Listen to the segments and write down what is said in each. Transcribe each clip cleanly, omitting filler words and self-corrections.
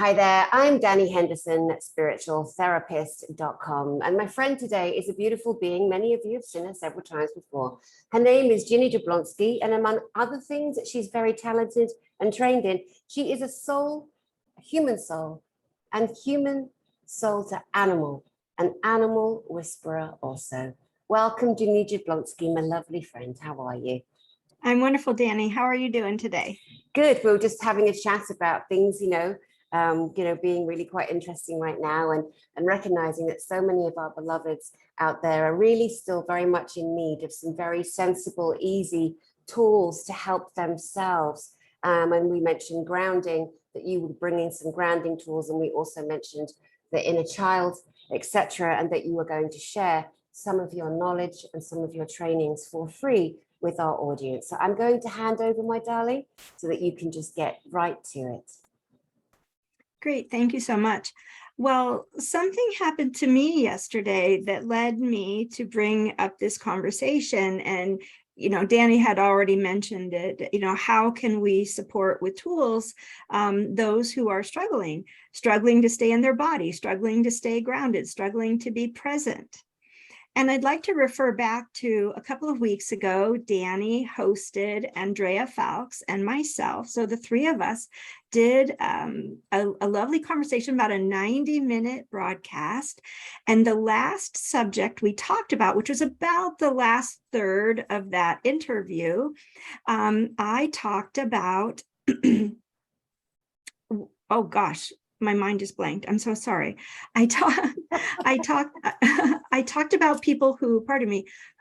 Hi there, I'm Dani Henderson, spiritualtherapist.com. And my friend today is a beautiful being. Many of you have seen her several times before. Her name is Ginny Jablonski, and among other things that she's very talented and trained in, she is a soul, a human soul, and human soul to animal, an animal whisperer also. Welcome, Ginny Jablonski, my lovely friend. How are you? I'm wonderful, Dani. How are you doing today? Good. We were just having a chat about things, being really quite interesting right now, and recognizing that so many of our beloveds out there are really still very much in need of some very sensible, easy tools to help themselves. And we mentioned grounding, that you would bring in some grounding tools, and we also mentioned the inner child, etc., and that you were going to share some of your knowledge and some of your trainings for free with our audience. So I'm going to hand over, my darling, so that you can just get right to it. Great, thank you so much. Well, something happened to me yesterday that led me to bring up this conversation. And, Dani had already mentioned it, how can we support with tools those who are struggling to stay in their body, struggling to stay grounded, struggling to be present. And I'd like to refer back to a couple of weeks ago. Dani hosted Andrea Falks and myself. So the three of us did a lovely conversation, about a 90-minute broadcast. And the last subject we talked about, which was about the last third of that interview, I talked about, oh gosh, my mind just blanked. I'm so sorry. I talked about people who,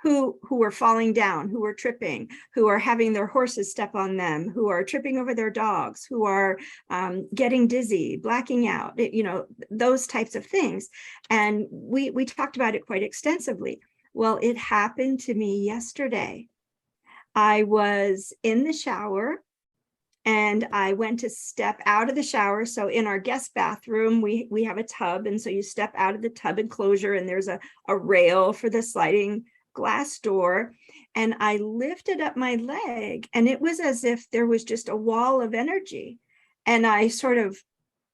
who were falling down, who were tripping, who are having their horses step on them, who are tripping over their dogs, who are getting dizzy, blacking out, those types of things. And we talked about it quite extensively. Well, it happened to me yesterday. I was in the shower, and I went to step out of the shower. So in our guest bathroom, we have a tub. And so you step out of the tub enclosure, and there's a rail for the sliding glass door. And I lifted up my leg, and it was as if there was just a wall of energy. And I sort of,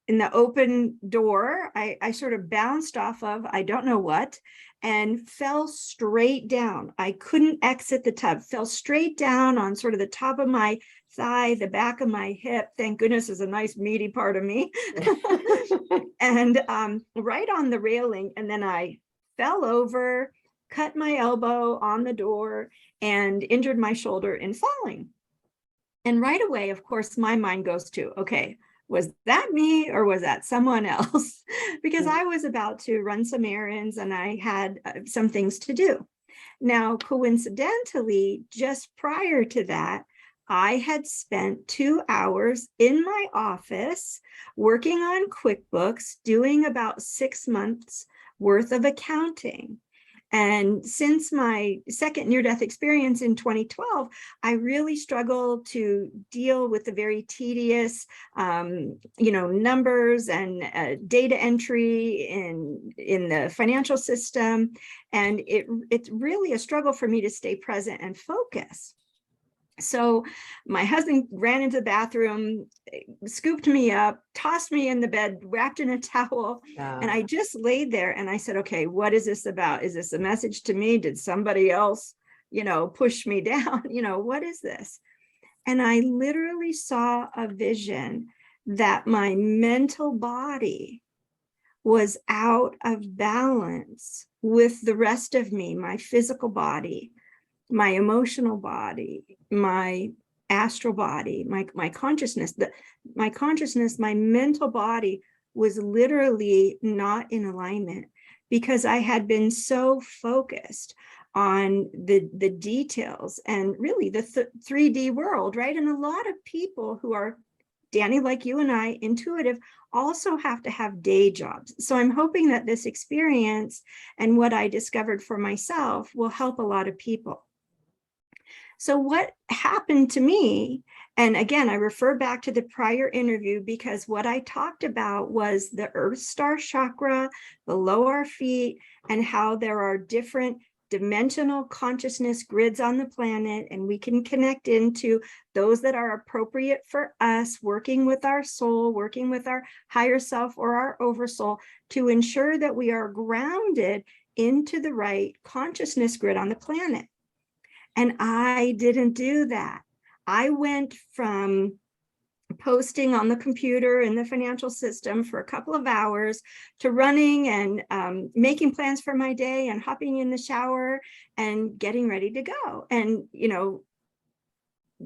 in the open door, I sort of bounced off of, I don't know what, and fell straight down. I couldn't exit the tub, fell straight down on sort of the top of my thigh, the back of my hip. Thank goodness is a nice meaty part of me. And right on the railing. And then I fell over, cut my elbow on the door, and injured my shoulder in falling. And right away, of course, my mind goes to, okay, was that me or was that someone else? Because I was about to run some errands and I had some things to do. Now, coincidentally, just prior to that, I had spent 2 hours in my office working on QuickBooks, doing about 6 months worth of accounting. And since my second near-death experience in 2012, I really struggled to deal with the very tedious, numbers and data entry in the financial system. And it's really a struggle for me to stay present and focus. So my husband ran into the bathroom, scooped me up, tossed me in the bed, wrapped in a towel. And I just laid there and I said, okay, what is this about? Is this a message to me? Did somebody else, push me down? What is this? And I literally saw a vision that my mental body was out of balance with the rest of me, my physical body, my emotional body, my astral body, my consciousness, my mental body was literally not in alignment, because I had been so focused on the details and really the 3D world, right? And a lot of people who are, Dani, like you and I, intuitive, also have to have day jobs. So I'm hoping that this experience and what I discovered for myself will help a lot of people. So what happened to me, and again, I refer back to the prior interview, because what I talked about was the Earth Star chakra below our feet, and how there are different dimensional consciousness grids on the planet, and we can connect into those that are appropriate for us, working with our soul, working with our higher self or our oversoul, to ensure that we are grounded into the right consciousness grid on the planet. And I didn't do that. I went from posting on the computer in the financial system for a couple of hours to running and making plans for my day and hopping in the shower and getting ready to go. And, you know,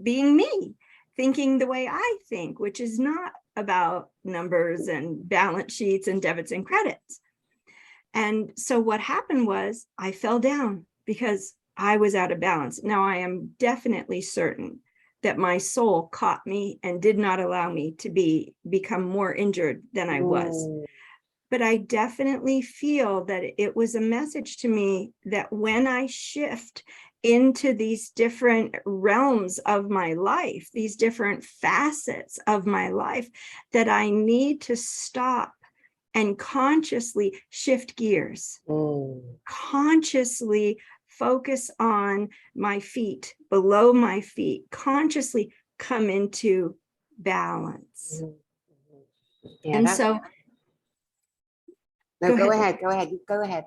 being me, thinking the way I think, which is not about numbers and balance sheets and debits and credits. And so what happened was I fell down because I was out of balance. Now I am definitely certain that my soul caught me and did not allow me to become more injured than I was. But I definitely feel that it was a message to me that when I shift into these different realms of my life, these different facets of my life, that I need to stop and consciously shift gears, consciously focus on my feet, below my feet, consciously come into balance. Yeah, and so no, go ahead.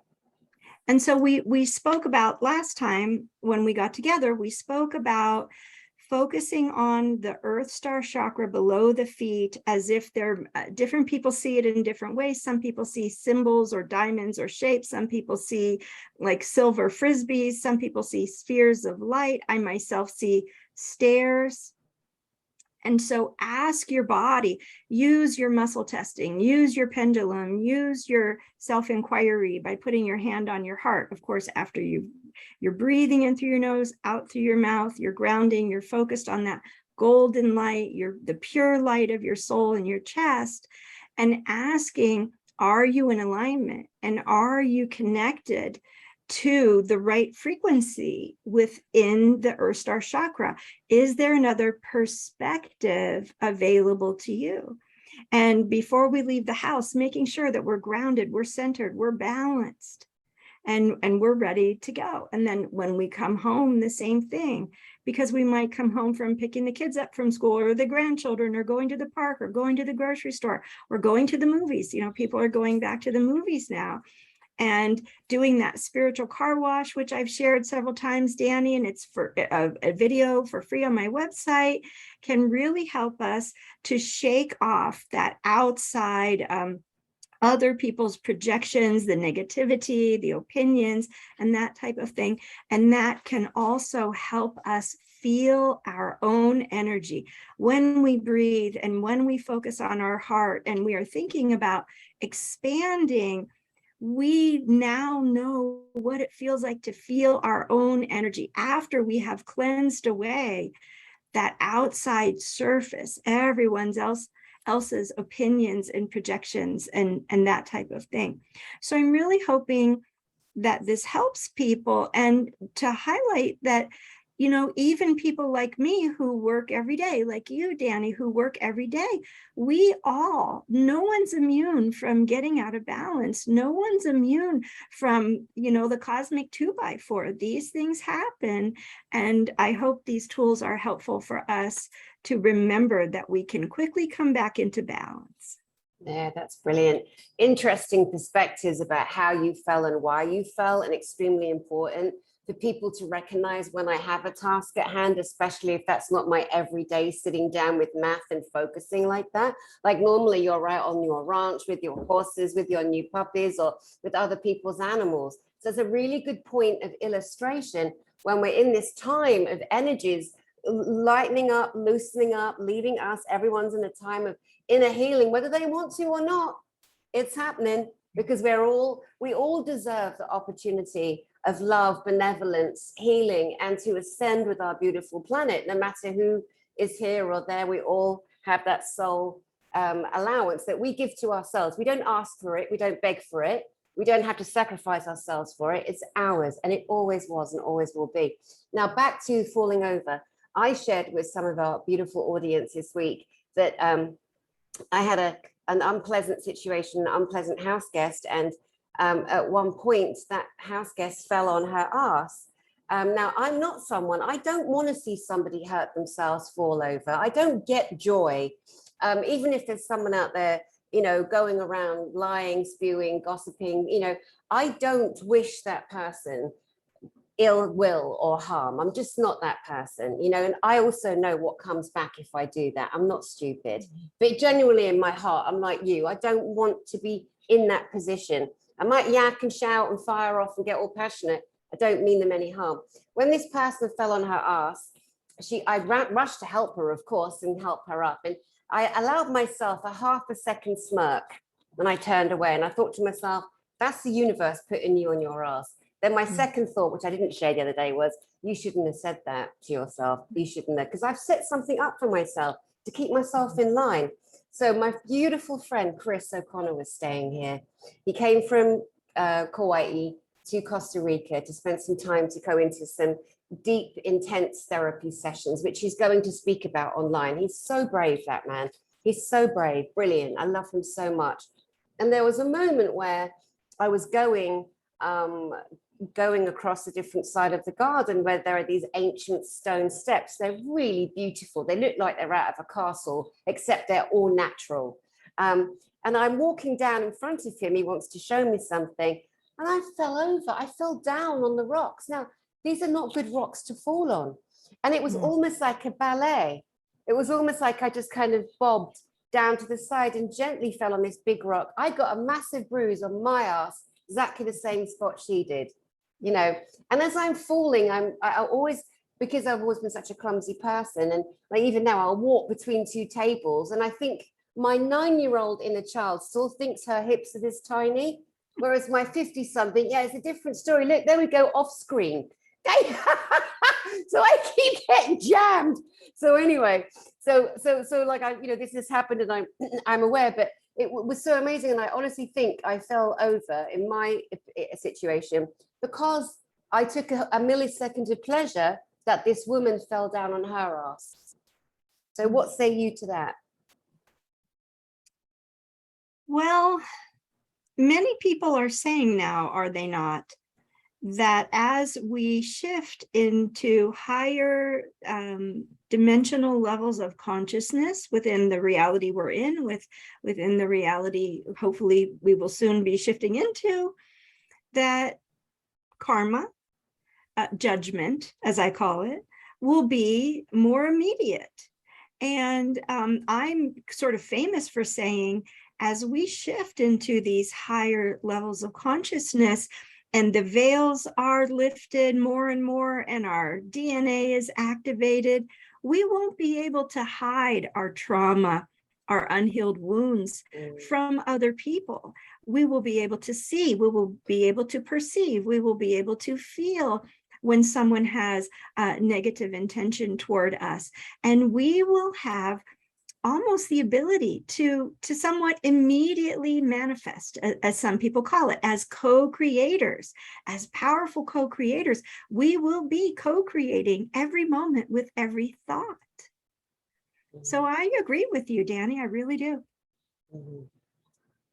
And so we spoke about last time when we got together, we spoke about focusing on the Earth Star chakra below the feet, as if they're different people see it in different ways. Some people see symbols or diamonds or shapes. Some people see like silver frisbees. Some people see spheres of light. I myself see stairs. And so ask your body, use your muscle testing, use your pendulum, use your self-inquiry by putting your hand on your heart. Of course, after you're breathing in through your nose, out through your mouth, you're grounding, you're focused on that golden light, the pure light of your soul in your chest, and asking, are you in alignment? And are you connected to the right frequency within the Earth Star chakra? Is there another perspective available to you? And before we leave the house, making sure that we're grounded, we're centered, we're balanced, and we're ready to go. And then when we come home, the same thing, because we might come home from picking the kids up from school, or the grandchildren, or going to the park, or going to the grocery store, or going to the movies. You know, people are going back to the movies now. And doing that spiritual car wash, which I've shared several times, Dani, and it's for a video for free on my website, can really help us to shake off that outside other people's projections, the negativity, the opinions, and that type of thing. And that can also help us feel our own energy. When we breathe and when we focus on our heart and we are thinking about expanding, we now know what it feels like to feel our own energy after we have cleansed away that outside surface, everyone's else's opinions and projections and that type of thing. So I'm really hoping that this helps people, and to highlight that, you know, even people like me who work every day, like you, Dani, who work every day, no one's immune from getting out of balance. No one's immune from, you know, the cosmic 2x4. These things happen. And I hope these tools are helpful for us to remember that we can quickly come back into balance. Yeah, that's brilliant. Interesting perspectives about how you fell and why you fell, and extremely important for people to recognize when I have a task at hand, especially if that's not my everyday sitting down with math and focusing like that. Like normally you're right on your ranch with your horses, with your new puppies, or with other people's animals. So it's a really good point of illustration when we're in this time of energies lightening up, loosening up, leaving us. Everyone's in a time of inner healing, whether they want to or not. It's happening because we all deserve the opportunity of love, benevolence, healing, and to ascend with our beautiful planet. No matter who is here or there, we all have that soul allowance that we give to ourselves. We don't ask for it. We don't beg for it. We don't have to sacrifice ourselves for it. It's ours, and it always was and always will be. Now, back to falling over. I shared with some of our beautiful audience this week that I had an unpleasant situation, an unpleasant house guest, and at one point that house guest fell on her ass. Now, I'm not someone, I don't want to see somebody hurt themselves, fall over. I don't get joy, even if there's someone out there, you know, going around lying, spewing, gossiping, you know, I don't wish that person ill will or harm. I'm just not that person, you know, and I also know what comes back if I do that. I'm not stupid, but genuinely in my heart, I'm like you. I don't want to be in that position. I might yak and shout and fire off and get all passionate. I don't mean them any harm. When this person fell on her ass, I rushed to help her, of course, and help her up. And I allowed myself a half a second smirk when I turned away. And I thought to myself, that's the universe putting you on your ass. Then my second thought, which I didn't share the other day, was you shouldn't have said that to yourself. You shouldn't have, because I've set something up for myself to keep myself in line. So my beautiful friend, Chris O'Connor, was staying here. He came from Kauai to Costa Rica to spend some time to go into some deep, intense therapy sessions, which he's going to speak about online. He's so brave, that man. He's so brave, brilliant. I love him so much. And there was a moment where I was going across a different side of the garden where there are these ancient stone steps. They're really beautiful. They look like they're out of a castle, except they're all natural. And I'm walking down in front of him. He wants to show me something. And I fell over. I fell down on the rocks. Now, these are not good rocks to fall on. And it was almost like a ballet. It was almost like I just kind of bobbed down to the side and gently fell on this big rock. I got a massive bruise on my ass, exactly the same spot she did, you know. And as I'm falling, I always, because I've always been such a clumsy person, and like even now I'll walk between two tables, and I think my 9-year-old inner child still thinks her hips are this tiny, whereas my 50-something, yeah, it's a different story. Look, there we go, off screen. So I keep getting jammed. So anyway, so like this has happened, and I'm aware, but it was so amazing. And I honestly think I fell over in my situation because I took a millisecond of pleasure that this woman fell down on her ass. So what say you to that? Well, many people are saying now, are they not, that as we shift into higher dimensional levels of consciousness within the reality we're in, within the reality hopefully we will soon be shifting into, that karma, judgment, as I call it, will be more immediate. And I'm sort of famous for saying, as we shift into these higher levels of consciousness, and the veils are lifted more and more, and our DNA is activated, we won't be able to hide our trauma, our unhealed wounds from other people. We will be able to see, we will be able to perceive, we will be able to feel when someone has negative intention toward us. And we will have almost the ability to somewhat immediately manifest, as some people call it, as co-creators, as powerful co-creators. We will be co-creating every moment with every thought. So I agree with you, Dani, I really do.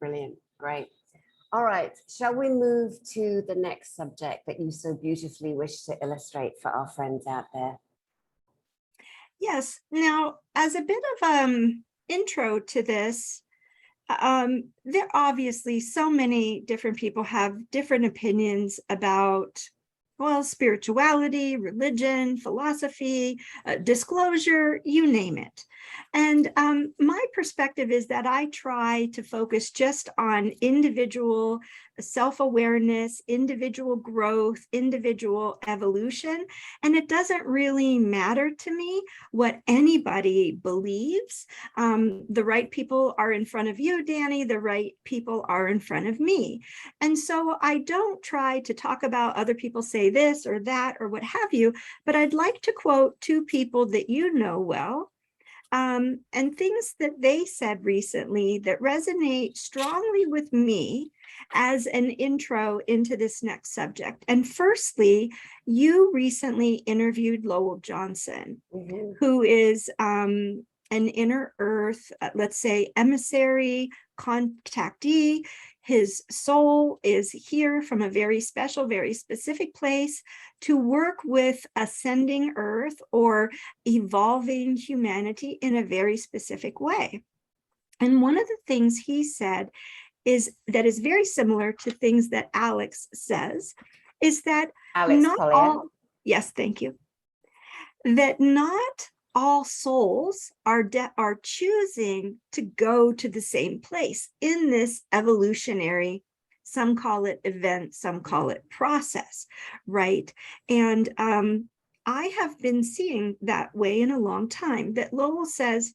Brilliant, great. All right, shall we move to the next subject that you so beautifully wish to illustrate for our friends out there? Yes. Now, as a bit of intro to this, there obviously so many different people have different opinions about, well, spirituality, religion, philosophy, disclosure, you name it. And my perspective is that I try to focus just on individual self-awareness, individual growth, individual evolution. And it doesn't really matter to me what anybody believes. The right people are in front of you, Dani, the right people are in front of me. And so I don't try to talk about other people say this or that or what have you, but I'd like to quote two people that you know well, and things that they said recently that resonate strongly with me as an intro into this next subject. And firstly, you recently interviewed Lowell Johnson, who is an inner earth, let's say emissary, contactee. His soul is here from a very special, very specific place to work with ascending earth or evolving humanity in a very specific way. And one of the things he said is that is very similar to things that Alex says, is that Alex not Collier. all, yes, thank you, that not all souls are choosing to go to the same place in this evolutionary, some call it event, some call it process, right? And I have been seeing that way in a long time, that Lowell says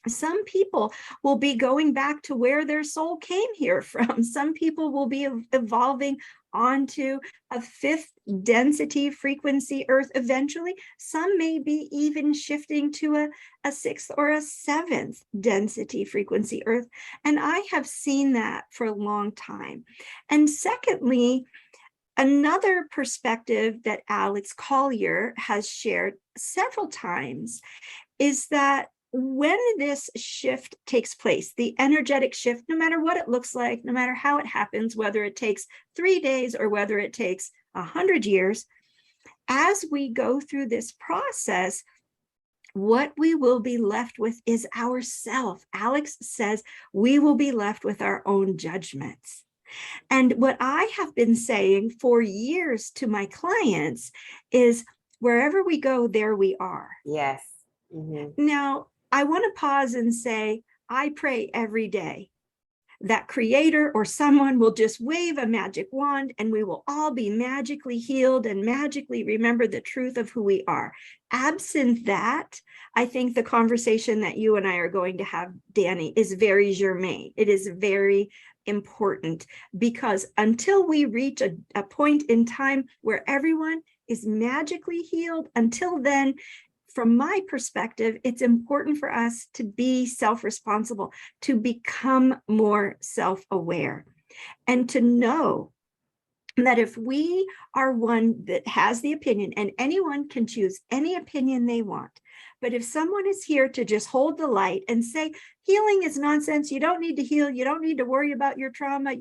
some people will be going back to where their soul came here from. Some people will be evolving onto a fifth density frequency earth eventually. Some may be even shifting to a sixth or a seventh density frequency earth. And I have seen that for a long time. And secondly, another perspective that Alex Collier has shared several times is that when this shift takes place, the energetic shift, no matter what it looks like, no matter how it happens, whether it takes 3 days or whether it takes 100 years, as we go through this process, what we will be left with is ourself. Alex says we will be left with our own judgments. And what I have been saying for years to my clients is wherever we go, there we are. Yes. Mm-hmm. Now, I want to pause and say, I pray every day that creator or someone will just wave a magic wand and we will all be magically healed and magically remember the truth of who we are. Absent that, I think the conversation that you and I are going to have, Dani, is very germane. It is very important, because until we reach a point in time where everyone is magically healed, until then, from my perspective, it's important for us to be self-responsible, to become more self-aware, and to know that if we are one that has the opinion, and anyone can choose any opinion they want, but if someone is here to just hold the light and say, healing is nonsense, you don't need to heal, you don't need to worry about your trauma,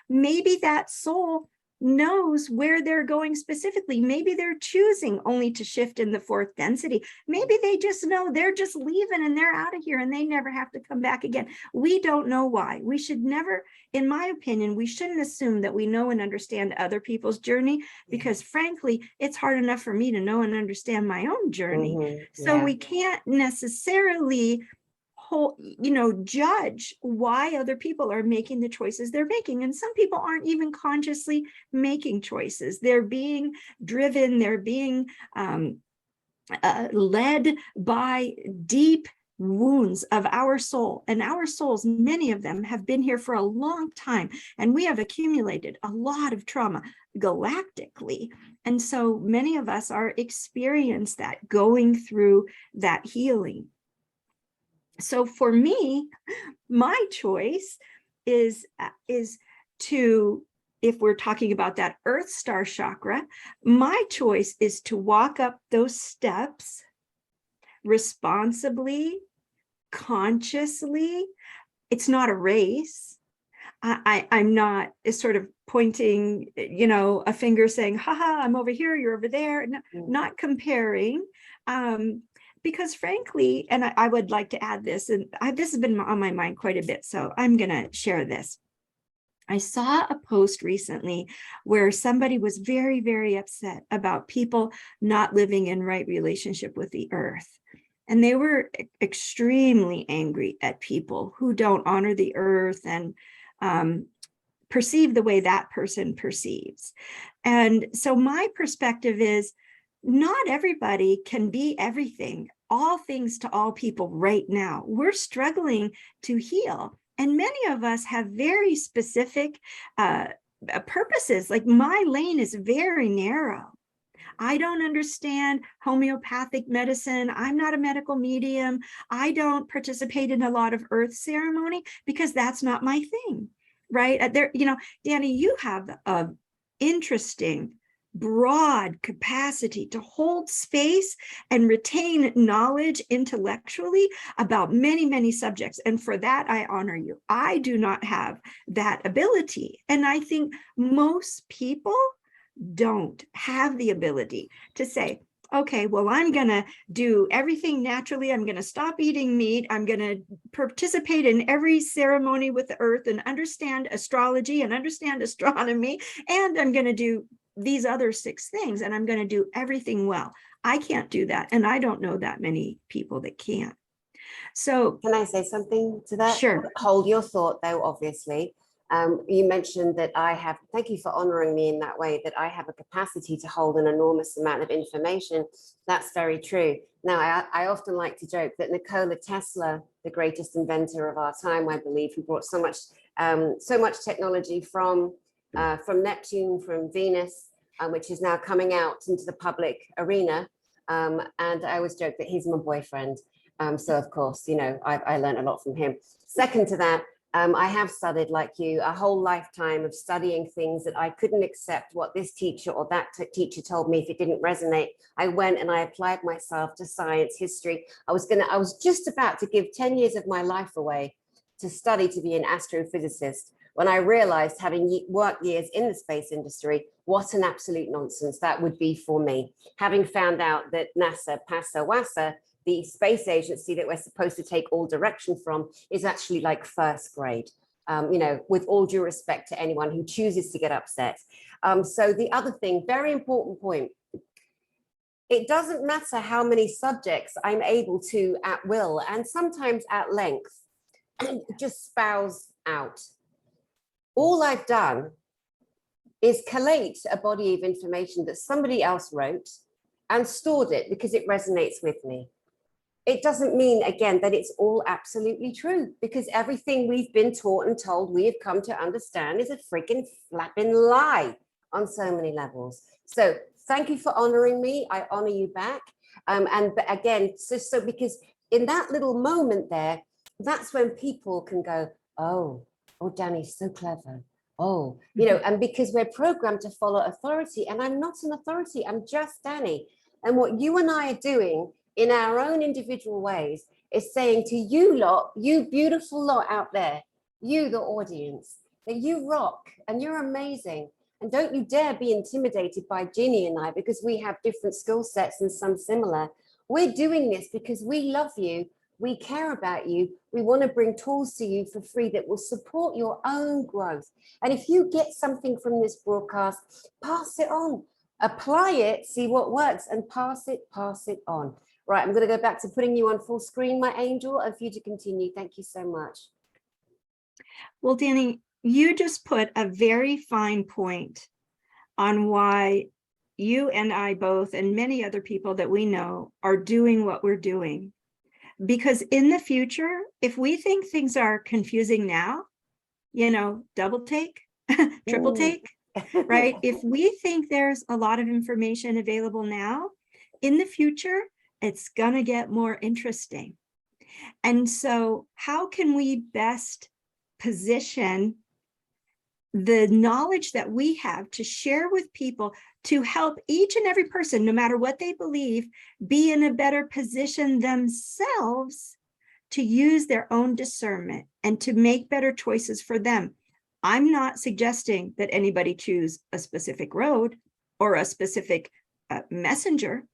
maybe that soul knows where they're going specifically. Maybe they're choosing only to shift in the fourth density. Maybe they just know they're just leaving and they're out of here and they never have to come back again. We don't know why. We should never, in my opinion, we shouldn't assume that we know and understand other people's journey, because frankly, it's hard enough for me to know and understand my own journey. Mm-hmm. So Yeah. we can't necessarily judge why other people are making the choices they're making. And some people aren't even consciously making choices. They're being driven, they're being led by deep wounds of our soul. And our souls, many of them have been here for a long time, and we have accumulated a lot of trauma galactically. And so many of us are experiencing that, going through that healing. So for me, my choice is to, if we're talking about that Earth Star chakra, my choice is to walk up those steps responsibly, consciously. It's not a race. I'm not sort of pointing, a finger saying, haha, I'm over here, you're over there. No, not comparing. Because frankly, and I would like to add this, and this has been on my mind quite a bit, so I'm going to share this. I saw a post recently where somebody was very, very upset about people not living in right relationship with the earth. And they were extremely angry at people who don't honor the earth and perceive the way that person perceives. And so my perspective is, not everybody can be everything, all things to all people right now. We're struggling to heal. And many of us have very specific purposes. Like my lane is very narrow. I don't understand homeopathic medicine. I'm not a medical medium. I don't participate in a lot of earth ceremony because that's not my thing, right? Dani, you have an interesting broad capacity to hold space and retain knowledge intellectually about many, many subjects. And for that, I honor you. I do not have that ability. And I think most people don't have the ability to say, okay, well, I'm going to do everything naturally. I'm going to stop eating meat. I'm going to participate in every ceremony with the earth and understand astrology and understand astronomy. And I'm going to do these other 6 things, and I'm going to do everything well. I can't do that. And I don't know that many people that can. So can I say something to that? Sure. Hold your thought though, obviously. You mentioned that I have, thank you for honoring me in that way, that I have a capacity to hold an enormous amount of information. That's very true. Now, I often like to joke that Nikola Tesla, the greatest inventor of our time, I believe, who brought so much technology from Neptune, from Venus, which is now coming out into the public arena. And I always joke that he's my boyfriend. So of course, you know, I learned a lot from him. Second to that, I have studied, like you, a whole lifetime of studying things that I couldn't accept what this teacher or that teacher told me if it didn't resonate. I went and I applied myself to science, history. I was just about to give 10 years of my life away to study to be an astrophysicist, when I realized, having worked years in the space industry, what an absolute nonsense that would be for me. Having found out that NASA, PASA, WASA, the space agency that we're supposed to take all direction from, is actually like first grade, you know, with all due respect to anyone who chooses to get upset. So the other thing, very important point, it doesn't matter how many subjects I'm able to at will, and sometimes at length, just spouse out. All I've done is collate a body of information that somebody else wrote and stored it because it resonates with me. It doesn't mean, again, that it's all absolutely true, because everything we've been taught and told we have come to understand is a freaking flapping lie on so many levels. So thank you for honoring me. I honor you back. And again, so because in that little moment there, that's when people can go, oh, Dani's so clever. Oh, you know, and because we're programmed to follow authority, and I'm not an authority, I'm just Dani. And what you and I are doing in our own individual ways is saying to you lot, you beautiful lot out there, you, the audience, that you rock and you're amazing. And don't you dare be intimidated by Ginny and I, because we have different skill sets and some similar. We're doing this because we love you. We care about you. We want to bring tools to you for free that will support your own growth. And if you get something from this broadcast, pass it on, apply it, see what works, and pass it on. Right, I'm going to go back to putting you on full screen, my angel, and for you to continue. Thank you so much. Well, Dani, you just put a very fine point on why you and I both, and many other people that we know, are doing what we're doing. Because in the future, if we think things are confusing now, you know, double take, triple take, right? If we think there's a lot of information available now, in the future, it's going to get more interesting. And so how can we best position the knowledge that we have to share with people to help each and every person, no matter what they believe, be in a better position themselves to use their own discernment and to make better choices for them? I'm not suggesting that anybody choose a specific road or a specific messenger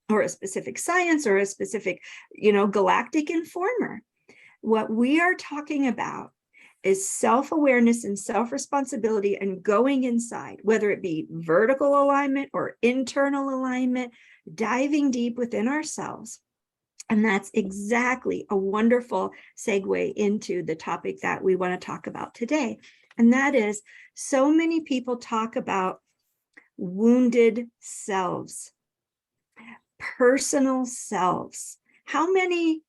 or a specific science or a specific, you know, galactic informer. What we are talking about is self-awareness and self-responsibility and going inside, whether it be vertical alignment or internal alignment, diving deep within ourselves. And that's exactly a wonderful segue into the topic that we want to talk about today. And that is, so many people talk about wounded selves, personal selves. How many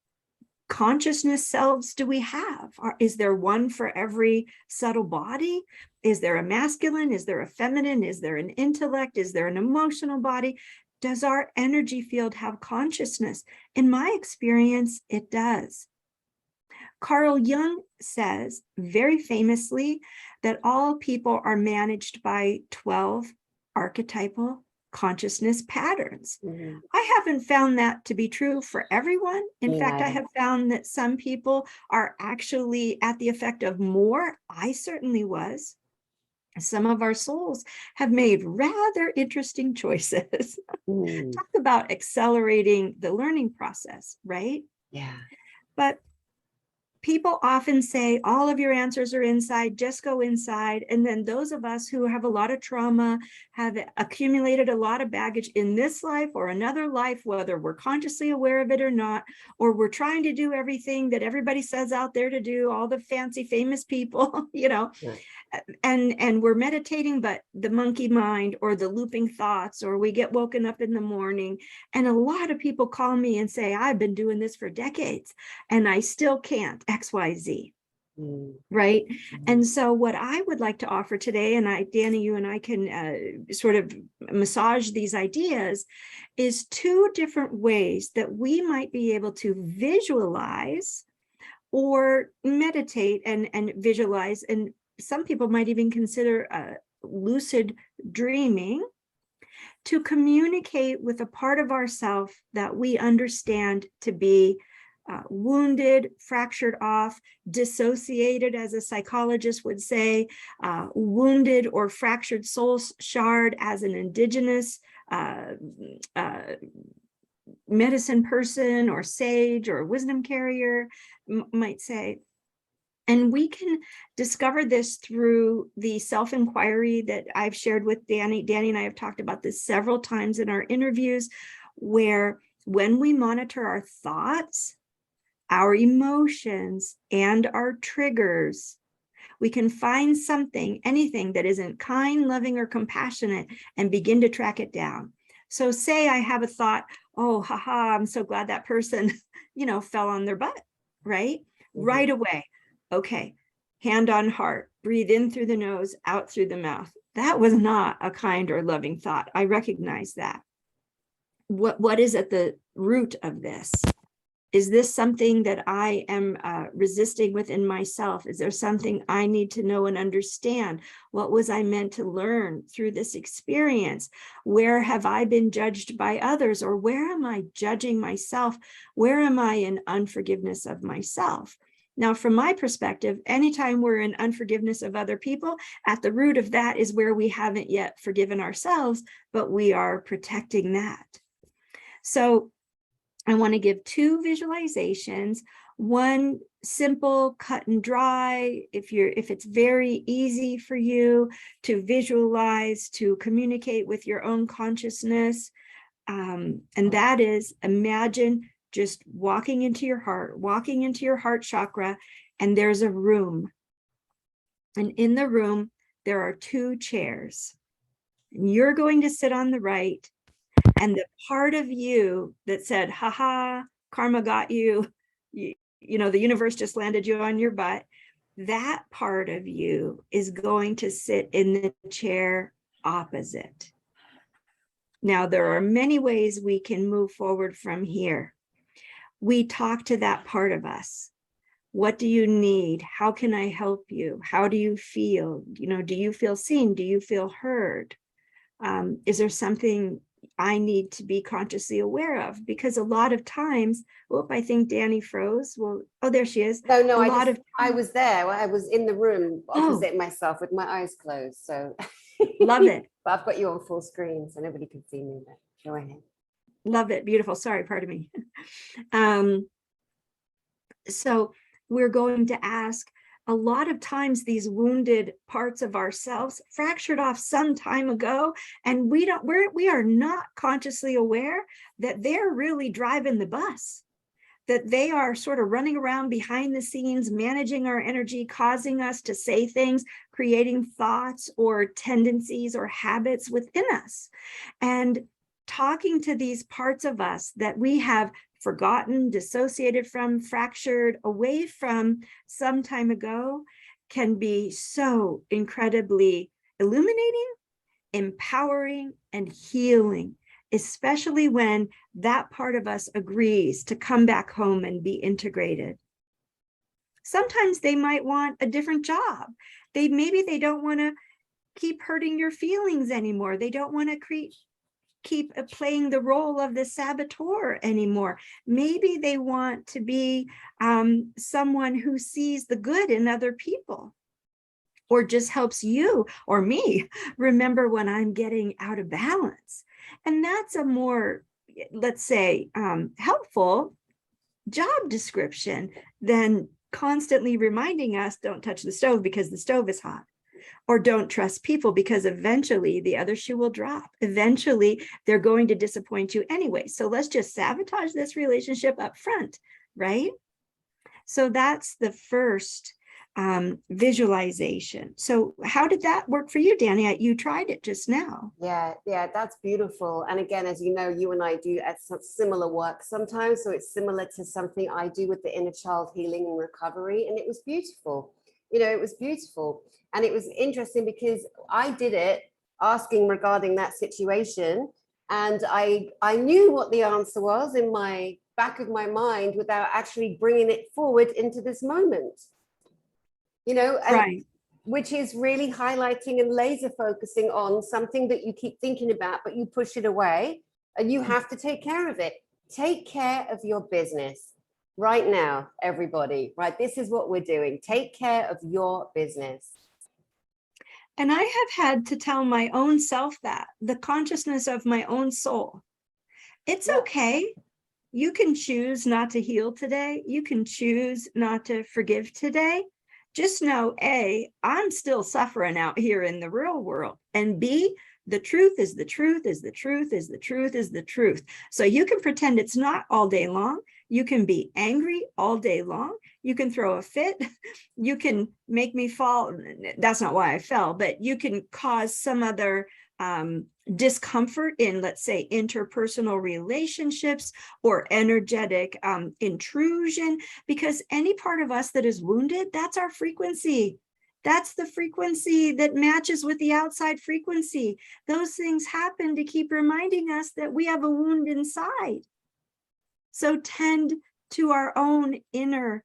consciousness selves do we have? Is there one for every subtle body? Is there a masculine? Is there a feminine? Is there an intellect? Is there an emotional body? Does our energy field have consciousness? In my experience, it does. Carl Jung says very famously that all people are managed by 12 archetypal consciousness patterns. Mhm. I haven't found that to be true for everyone. In Me fact, I neither. have found that some people are actually at the effect of more. I certainly was. Some of our souls have made rather interesting choices. Mm. Talk about accelerating the learning process, right? Yeah. But people often say all of your answers are inside, just go inside. And then those of us who have a lot of trauma, have accumulated a lot of baggage in this life or another life, whether we're consciously aware of it or not, or we're trying to do everything that everybody says out there to do, all the fancy famous people, Yeah. and we're meditating, but the monkey mind or the looping thoughts, or we get woken up in the morning. And a lot of people call me and say, I've been doing this for decades and I still can't XYZ. Mm. Right. Mhm. And so what I would like to offer today, and Dani, you and I can sort of massage these ideas, is 2 different ways that we might be able to visualize or meditate and visualize. And some people might even consider lucid dreaming, to communicate with a part of ourself that we understand to be wounded, fractured off, dissociated, as a psychologist would say, wounded or fractured soul shard, as an indigenous medicine person or sage or wisdom carrier might say. And we can discover this through the self-inquiry that I've shared with Dani. Dani and I have talked about this several times in our interviews, where when we monitor our thoughts, our emotions, and our triggers, we can find something, anything that isn't kind, loving, or compassionate, and begin to track it down. So say I have a thought, oh, haha, I'm so glad that person, fell on their butt, right? Mhm. Right away. Okay, hand on heart, breathe in through the nose, out through the mouth. That was not a kind or loving thought. I recognize that. What is at the root of this? Is this something that I am resisting within myself? Is there something I need to know and understand? What was I meant to learn through this experience? Where have I been judged by others? Or where am I judging myself? Where am I in unforgiveness of myself? Now, from my perspective, anytime we're in unforgiveness of other people, at the root of that is where we haven't yet forgiven ourselves, but we are protecting that. So I want to give 2 visualizations, one simple, cut and dry, if it's very easy for you to visualize, to communicate with your own consciousness. And that is, imagine just walking into your heart chakra, and there's a room. And in the room, there are 2 chairs. And you're going to sit on the right. And the part of you that said, haha, karma got you, the universe just landed you on your butt, that part of you is going to sit in the chair opposite. Now, there are many ways we can move forward from here. We talk to that part of us. What do you need? How can I help you? How do you feel? Do you feel seen? Do you feel heard? Is there something I need to be consciously aware of? Because a lot of times, I think Dani froze. Well, oh, there she is. No, I was there. I was in the room opposite myself with my eyes closed. So love it. But I've got you on full screen, so nobody can see me. But go ahead. Love it. Beautiful. Sorry, pardon me. So we're going to ask, a lot of times these wounded parts of ourselves fractured off some time ago, and we are not consciously aware that they're really driving the bus, that they are sort of running around behind the scenes, managing our energy, causing us to say things, creating thoughts or tendencies or habits within us. And talking to these parts of us that we have forgotten, dissociated from, fractured away from some time ago can be so incredibly illuminating, empowering, and healing, especially when that part of us agrees to come back home and be integrated. Sometimes they might want a different job. Maybe they don't want to keep hurting your feelings anymore. They don't want to keep playing the role of the saboteur anymore. Maybe they want to be someone who sees the good in other people, or just helps you or me remember when I'm getting out of balance. And that's a more, let's say, helpful job description than constantly reminding us, don't touch the stove because the stove is hot, or don't trust people because eventually the other shoe will drop. Eventually they're going to disappoint you anyway. So let's just sabotage this relationship up front, right? So that's the first visualization. So how did that work for you, Dani? You tried it just now. Yeah, that's beautiful. And again, as you know, you and I do similar work sometimes. So it's similar to something I do with the inner child healing and recovery. And it was beautiful. You know, it was beautiful. And it was interesting because I did it asking regarding that situation. And I knew what the answer was in my back of my mind without actually bringing it forward into this moment. You know, and right. Which is really highlighting and laser focusing on something that you keep thinking about, but you push it away and you have to take care of it. Take care of your business right now, everybody, right? This is what we're doing. Take care of your business. And I have had to tell my own self that, the consciousness of my own soul. It's okay. You can choose not to heal today. You can choose not to forgive today. Just know, A, I'm still suffering out here in the real world. And B, the truth is the truth is the truth is the truth is the truth. So you can pretend it's not all day long. You can be angry all day long. You can throw a fit. You can make me fall. That's not why I fell, but you can cause some other discomfort in, let's say, interpersonal relationships or energetic intrusion, because any part of us that is wounded, that's our frequency. That's the frequency that matches with the outside frequency. Those things happen to keep reminding us that we have a wound inside. So tend to our own inner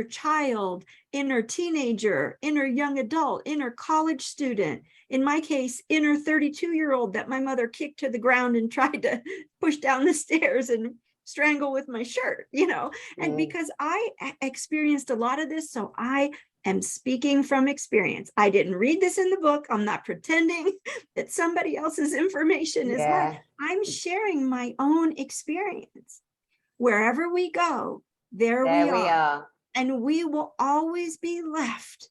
child, inner teenager, inner young adult, inner college student. In my case, inner 32-year-old that my mother kicked to the ground and tried to push down the stairs and strangle with my shirt, you know. And because I experienced a lot of this, so I am speaking from experience. I didn't read this in the book. I'm not pretending that somebody else's information is mine. I'm sharing my own experience. Wherever we go, there we are. And we will always be left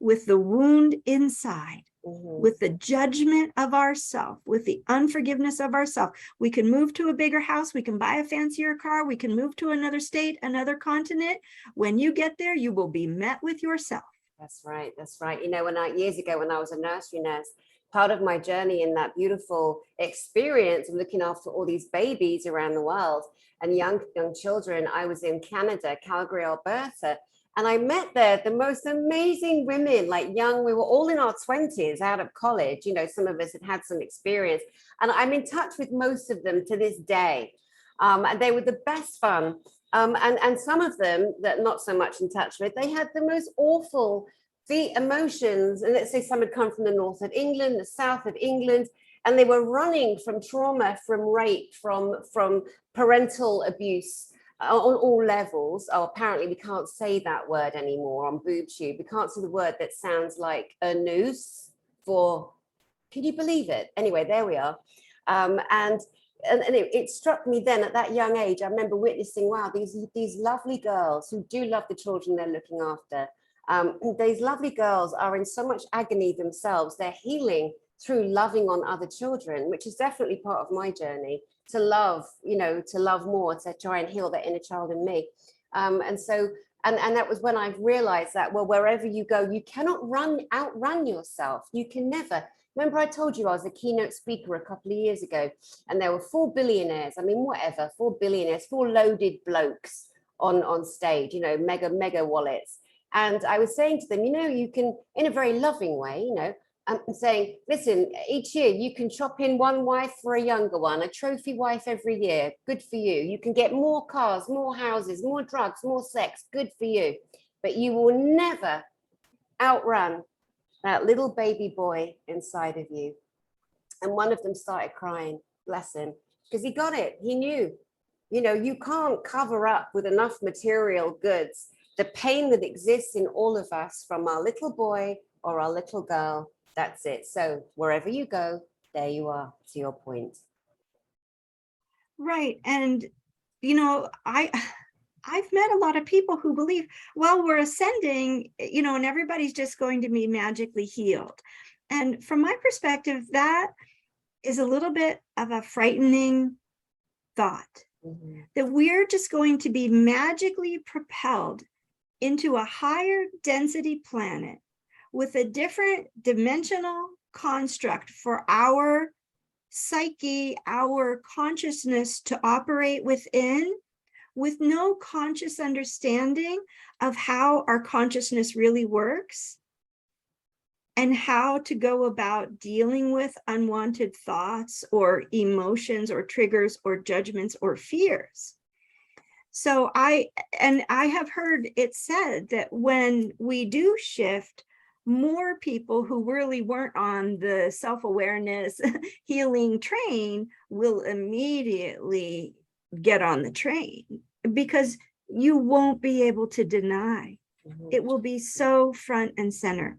with the wound inside, with the judgment of ourself, with the unforgiveness of ourself. We can move to a bigger house. We can buy a fancier car. We can move to another state, another continent. When you get there, you will be met with yourself. That's right. That's right. You know, years ago, when I was a nursery nurse, part of my journey in that beautiful experience of looking after all these babies around the world and young children, I was in Canada, Calgary, Alberta, and I met there the most amazing women, like young, we were all in our 20s out of college. You know, some of us had some experience, and I'm in touch with most of them to this day. And they were the best fun. And some of them that not so much in touch with, they had the most awful emotions. And let's say some had come from the north of England, the south of England, and they were running from trauma, from rape, from parental abuse on all levels. Oh, apparently we can't say that word anymore on BoobTube. We can't say the word that sounds like a noose for, can you believe it? Anyway, there we are. And it struck me then at that young age, I remember witnessing, wow, these lovely girls who do love the children they're looking after. These lovely girls are in so much agony themselves. They're healing through loving on other children, which is definitely part of my journey, to love, you know, to love more, to try and heal that inner child in me. And that was when I realized that, well, wherever you go, you cannot outrun yourself. You can never. Remember I told you I was a keynote speaker a couple of years ago, and there were 4 billionaires, I mean, whatever, 4 billionaires, 4 loaded blokes on stage, you know, mega wallets. And I was saying to them, you know, you can, in a very loving way, you know, saying, listen, each year you can chop in one wife for a younger one, a trophy wife every year. Good for you. You can get more cars, more houses, more drugs, more sex. Good for you. But you will never outrun that little baby boy inside of you. And one of them started crying, bless him, because he got it. He knew, you know, you can't cover up with enough material goods the pain that exists in all of us from our little boy or our little girl. That's it. So wherever you go, there you are, to your point. Right. And, you know, I've met a lot of people who believe, well, we're ascending, you know, and everybody's just going to be magically healed. And from my perspective, that is a little bit of a frightening thought, that we're just going to be magically propelled into a higher density planet with a different dimensional construct for our psyche, our consciousness to operate within, with no conscious understanding of how our consciousness really works and how to go about dealing with unwanted thoughts or emotions or triggers or judgments or fears. So I have heard it said that when we do shift, more people who really weren't on the self-awareness healing train will immediately get on the train, because you won't be able to deny. It will be so front and center.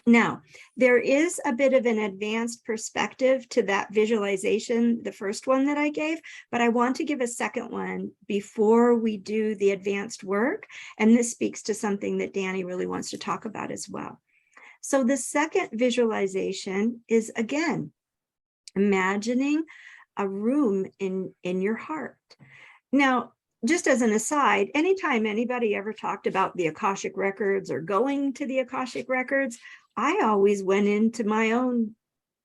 Now, there is a bit of an advanced perspective to that visualization, the first one that I gave, but I want to give a second one before we do the advanced work. And this speaks to something that Dani really wants to talk about as well. So the second visualization is, again, imagining a room in your heart. Now, just as an aside, anytime anybody ever talked about the Akashic records or going to the Akashic records, I always went into my own,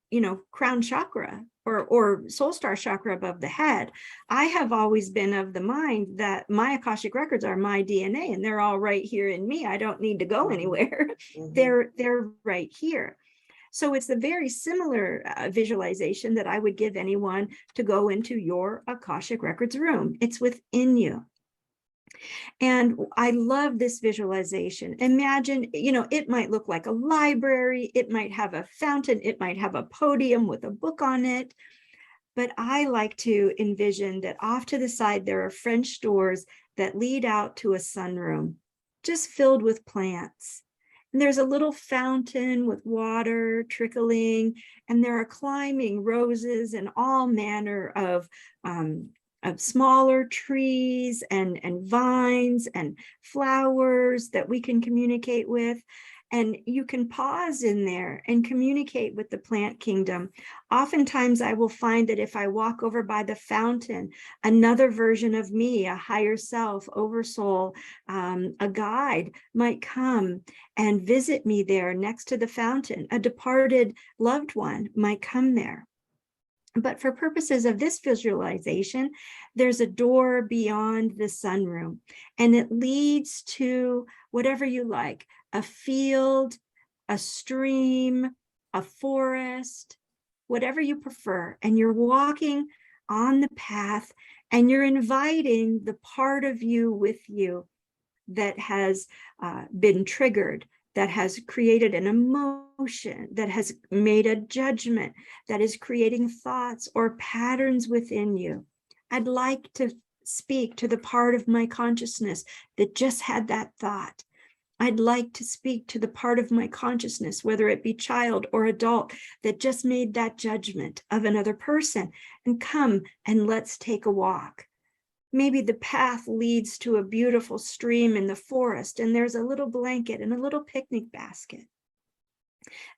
you know, crown chakra or soul star chakra above the head. I have always been of the mind that my Akashic records are my DNA and they're all right here in me. I don't need to go anywhere. They're right here. So it's a very similar visualization that I would give anyone to go into your Akashic records room. It's within you. And I love this visualization. Imagine, you know, it might look like a library. It might have a fountain. It might have a podium with a book on it. But I like to envision that off to the side, there are French doors that lead out to a sunroom, just filled with plants. And there's a little fountain with water trickling, and there are climbing roses and all manner of smaller trees and vines and flowers that we can communicate with. And you can pause in there and communicate with the plant kingdom. Oftentimes I will find that if I walk over by the fountain, another version of me, a higher self, oversoul, a guide might come and visit me there next to the fountain. A departed loved one might come there. But for purposes of this visualization, there's a door beyond the sunroom, and it leads to whatever you like, a field, a stream, a forest, whatever you prefer. And you're walking on the path and you're inviting the part of you with you that has been triggered, that has created an emotion, that has made a judgment, that is creating thoughts or patterns within you. I'd like to speak to the part of my consciousness that just had that thought. I'd like to speak to the part of my consciousness, whether it be child or adult, that just made that judgment of another person, and come and let's take a walk. Maybe the path leads to a beautiful stream in the forest, and there's a little blanket and a little picnic basket.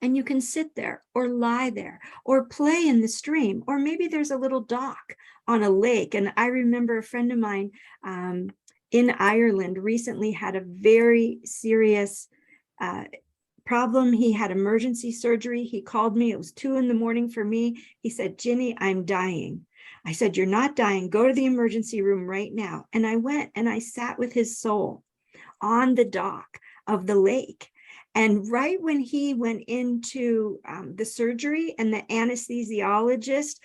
And you can sit there or lie there or play in the stream, or maybe there's a little dock on a lake. And I remember a friend of mine in Ireland recently had a very serious problem. He had emergency surgery. He called me. It was 2 a.m. for me. He said, "Ginny, I'm dying." I said, "You're not dying. Go to the emergency room right now." And I went and I sat with his soul on the dock of the lake. And right when he went into the surgery and the anesthesiologist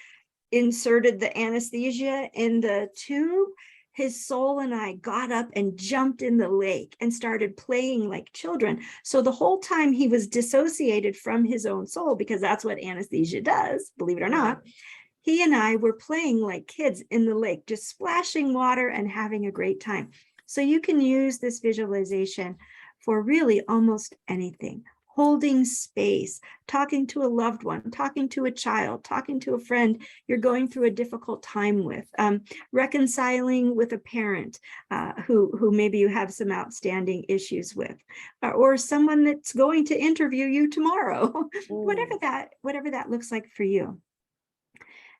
inserted the anesthesia in the tube, his soul and I got up and jumped in the lake and started playing like children. So the whole time he was dissociated from his own soul, because that's what anesthesia does, believe it or not, he and I were playing like kids in the lake, just splashing water and having a great time. So you can use this visualization for really almost anything. Holding space, talking to a loved one, talking to a child, talking to a friend you're going through a difficult time with, reconciling with a parent who maybe you have some outstanding issues with, or someone that's going to interview you tomorrow, whatever that looks like for you.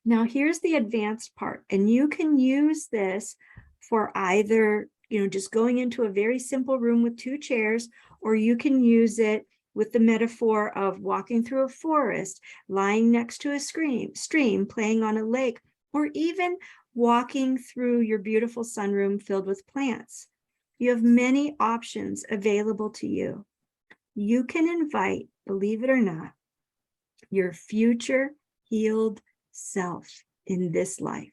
Now, here's the advanced part, and you can use this for either, just going into a very simple room with 2 chairs, or you can use it with the metaphor of walking through a forest, lying next to a stream, playing on a lake, or even walking through your beautiful sunroom filled with plants. You have many options available to you. You can invite, believe it or not, your future healed self in this life.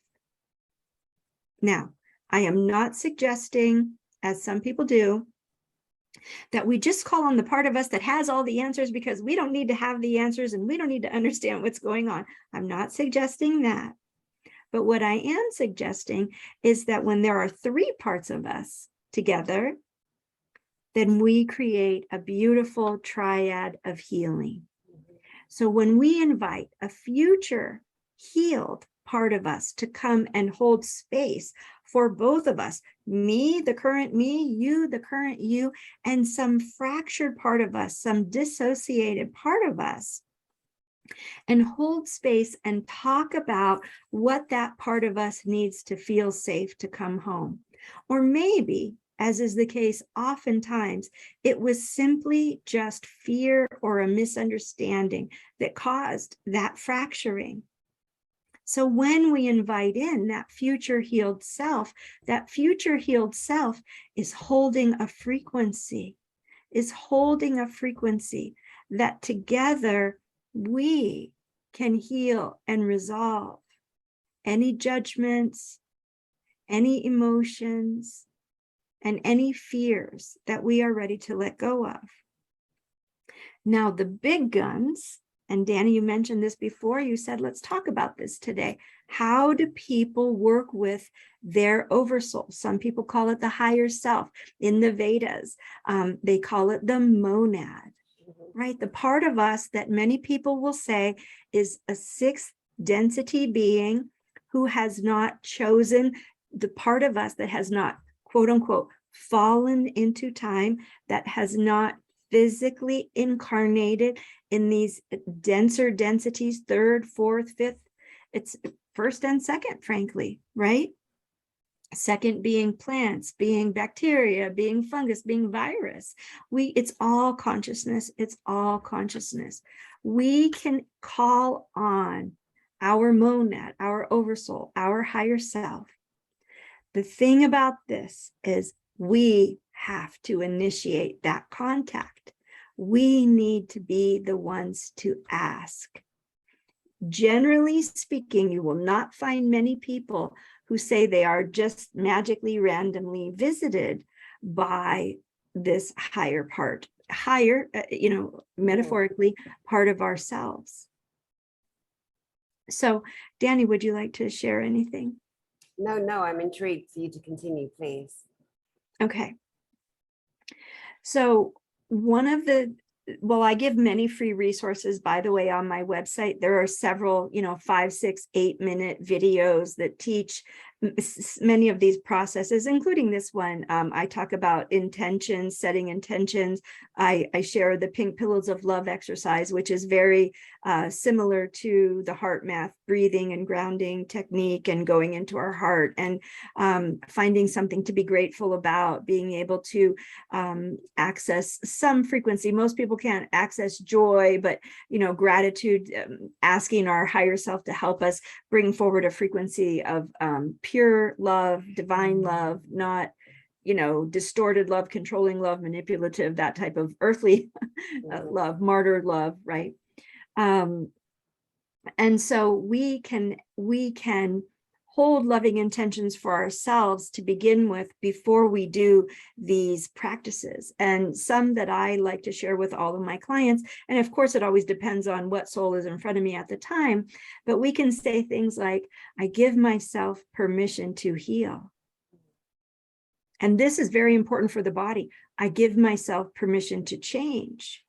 Now, I am not suggesting, as some people do, that we just call on the part of us that has all the answers, because we don't need to have the answers and we don't need to understand what's going on. I'm not suggesting that. But what I am suggesting is that when there are 3 parts of us together, then we create a beautiful triad of healing. So when we invite a future healed part of us to come and hold space for both of us, me, the current me, you, the current you, and some fractured part of us, some dissociated part of us, and hold space and talk about what that part of us needs to feel safe to come home. Or maybe, as is the case oftentimes, it was simply just fear or a misunderstanding that caused that fracturing. So when we invite in that future healed self, that future healed self is holding a frequency, that together we can heal and resolve any judgments, any emotions, and any fears that we are ready to let go of. Now, the big guns, and Dani, you mentioned this before, you said, let's talk about this today. How do people work with their oversoul? Some people call it the higher self. In the Vedas, they call it the monad, right? The part of us that many people will say is a 6th density being who has not chosen, the part of us that has not, quote unquote, fallen into time, that has not physically incarnated in these denser densities, 3rd, 4th, 5th. It's 1st and 2nd, frankly, right? 2nd being plants, being bacteria, being fungus, being virus. It's all consciousness. It's all consciousness. We can call on our monad, our oversoul, our higher self. The thing about this is we have to initiate that contact. We need to be the ones to ask. Generally speaking, you will not find many people who say they are just magically, randomly visited by this higher part, metaphorically, part of ourselves. So, Dani, would you like to share anything? No, I'm intrigued for you to continue, please. Okay. So I give many free resources, by the way, on my website. There are several, 5, 6, 8-minute videos that teach many of these processes, including this one. I talk about intentions, setting intentions. I share the Pink Pillows of Love exercise, which is very similar to the heart math, breathing and grounding technique, and going into our heart and finding something to be grateful about, being able to access some frequency. Most people can't access joy, but gratitude, asking our higher self to help us bring forward a frequency of pure love, divine love, not distorted love, controlling love, manipulative, that type of earthly love, martyr love, right? And so we can hold loving intentions for ourselves to begin with before we do these practices. And some that I like to share with all of my clients, and of course it always depends on what soul is in front of me at the time, but we can say things like, I give myself permission to heal. And this is very important for the body. I give myself permission to change.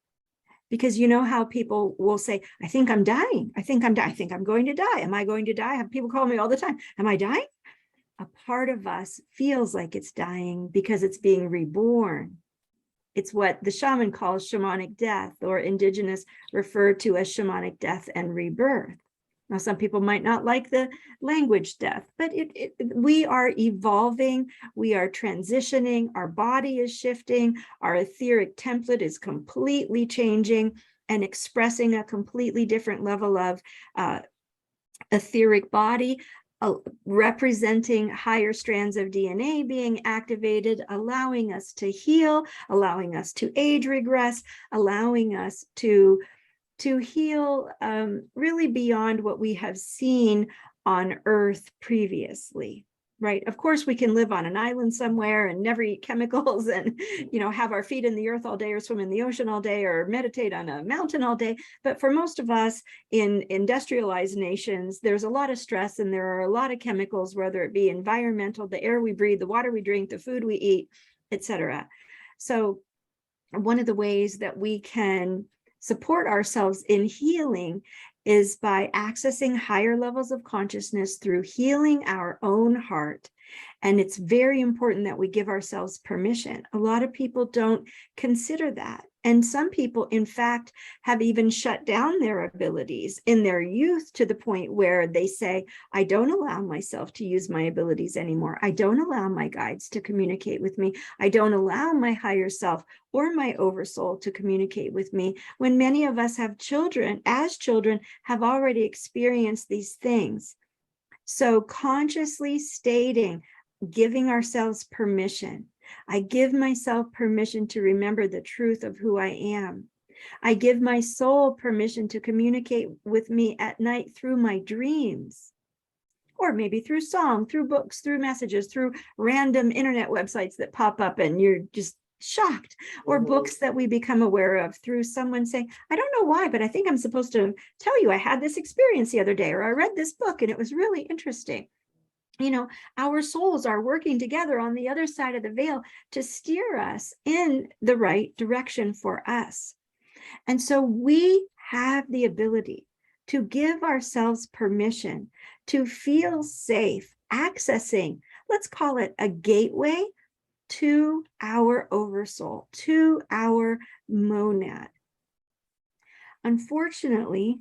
Because you know how people will say, I think I'm dying. I think I'm dying. I think I'm going to die. Am I going to die? I have people call me all the time. Am I dying? A part of us feels like it's dying because it's being reborn. It's what the shaman calls shamanic death, or indigenous refer to as shamanic death and rebirth. Now, some people might not like the language death, but we are evolving, we are transitioning, our body is shifting, our etheric template is completely changing and expressing a completely different level of etheric body, representing higher strands of DNA being activated, allowing us to heal, allowing us to age regress, allowing us to heal really beyond what we have seen on Earth previously, right? Of course, we can live on an island somewhere and never eat chemicals and, you know, have our feet in the earth all day or swim in the ocean all day or meditate on a mountain all day. But for most of us in industrialized nations, there's a lot of stress and there are a lot of chemicals, whether it be environmental, the air we breathe, the water we drink, the food we eat, etc. So one of the ways that we can support ourselves in healing is by accessing higher levels of consciousness through healing our own heart. And it's very important that we give ourselves permission. A lot of people don't consider that. And some people, in fact, have even shut down their abilities in their youth to the point where they say, I don't allow myself to use my abilities anymore. I don't allow my guides to communicate with me. I don't allow my higher self or my oversoul to communicate with me. When many of us have children, as children, have already experienced these things. So consciously stating, giving ourselves permission. I give myself permission to remember the truth of who I am. I give my soul permission to communicate with me at night through my dreams, or maybe through song, through books, through messages, through random internet websites that pop up and you're just shocked, or books that we become aware of through someone saying, I don't know why, but I think I'm supposed to tell you I had this experience the other day, or I read this book and it was really interesting. You know, our souls are working together on the other side of the veil to steer us in the right direction for us. And so we have the ability to give ourselves permission to feel safe accessing, let's call it a gateway to our oversoul, to our monad. Unfortunately,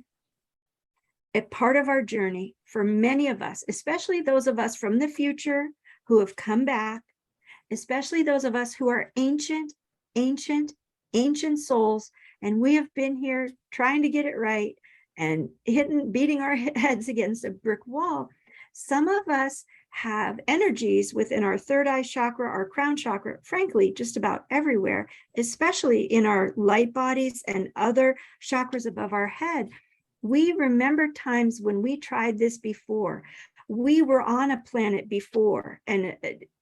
a part of our journey for many of us, especially those of us from the future who have come back, especially those of us who are ancient souls, and we have been here trying to get it right and beating our heads against a brick wall. Some of us have energies within our third eye chakra, our crown chakra, frankly, just about everywhere, especially in our light bodies and other chakras above our head. We remember times when we tried this before. We were on a planet before and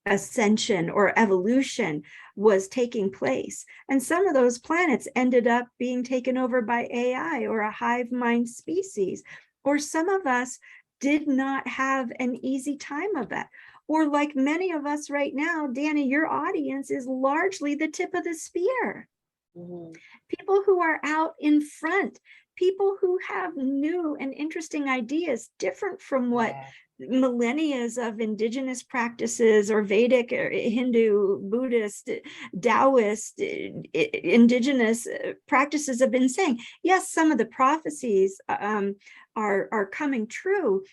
ascension or evolution was taking place. And some of those planets ended up being taken over by AI or a hive mind species. Or some of us did not have an easy time of it. Or like many of us right now, Dani, your audience is largely the tip of the spear. People who are out in front, people who have new and interesting ideas, different from what millennia of indigenous practices or Vedic or Hindu, Buddhist, Taoist, indigenous practices have been saying. Yes, some of the prophecies are coming true,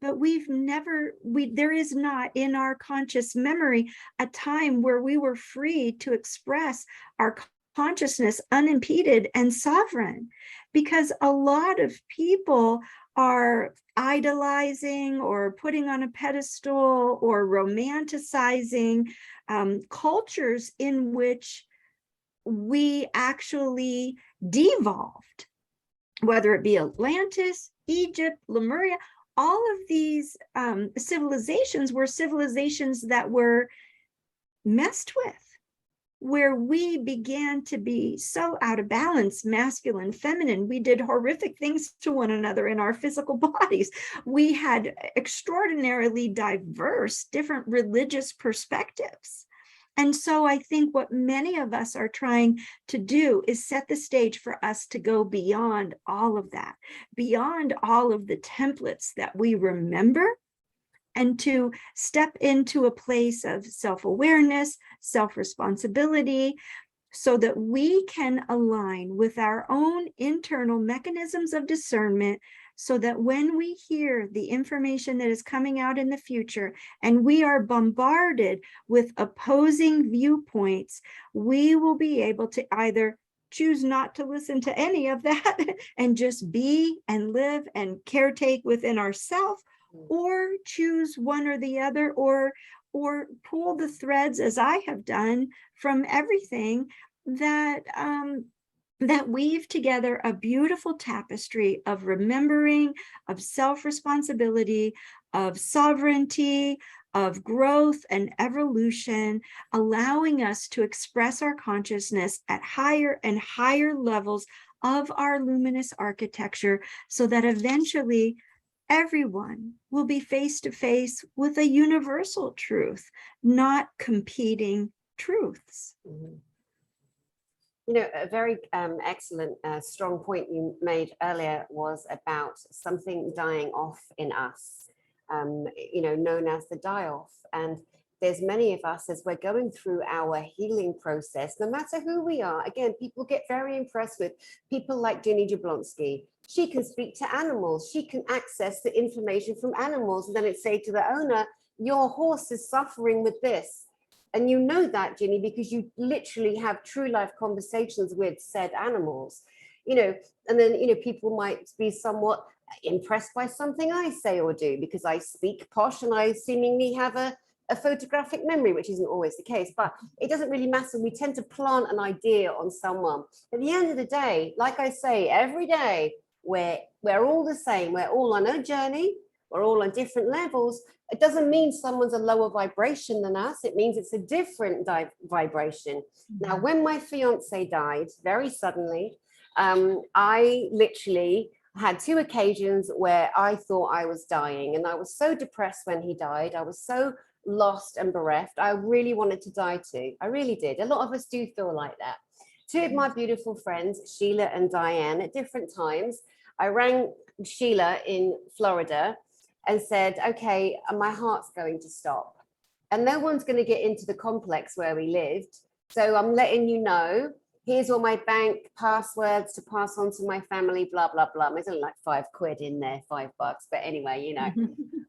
but there is not in our conscious memory a time where we were free to express our consciousness unimpeded and sovereign, because a lot of people are idolizing or putting on a pedestal or romanticizing cultures in which we actually devolved, whether it be Atlantis, Egypt, Lemuria. all of these civilizations were civilizations that were messed with, where we began to be so out of balance, masculine, feminine. We did horrific things to one another in our physical bodies. We had extraordinarily diverse, different religious perspectives. And so I think what many of us are trying to do is set the stage for us to go beyond all of that, beyond all of the templates that we remember, and to step into a place of self-awareness, self-responsibility, so that we can align with our own internal mechanisms of discernment, so that when we hear the information that is coming out in the future and we are bombarded with opposing viewpoints, we will be able to either choose not to listen to any of that and just be and live and caretake within ourselves, or choose one or the other, or pull the threads, as I have done, from everything that that weave together a beautiful tapestry of remembering, of self-responsibility, of sovereignty, of growth and evolution, allowing us to express our consciousness at higher and higher levels of our luminous architecture, so that eventually everyone will be face to face with a universal truth, not competing truths. Mm-hmm. You know, a very excellent, strong point you made earlier was about something dying off in us, you know, known as the die-off. And there's many of us, as we're going through our healing process, no matter who we are. Again, people get very impressed with people like Ginny Jablonski. She can speak to animals. She can access the information from animals. And then it say to the owner, your horse is suffering with this. And you know that, Ginny, because you literally have true life conversations with said animals, you know. And then, you know, people might be somewhat impressed by something I say or do because I speak posh and I seemingly have a photographic memory, which isn't always the case, but it doesn't really matter. We tend to plant an idea on someone. At the end of the day, like I say, every day, we're all the same. We're all on a journey. We're all on different levels. It doesn't mean someone's a lower vibration than us. It means it's a different vibration. Now, when my fiance died very suddenly, I literally had 2 occasions where I thought I was dying, and I was so depressed when he died. I was so lost and bereft. I really wanted to die too. I really did. A lot of us do feel like that. 2 of my beautiful friends, Sheila and Diane, at different times, I rang Sheila in Florida and said, okay, my heart's going to stop. And no one's going to get into the complex where we lived. So I'm letting you know, here's all my bank passwords to pass on to my family, blah, blah, blah. There's only like £5 in there, $5. But anyway, you know.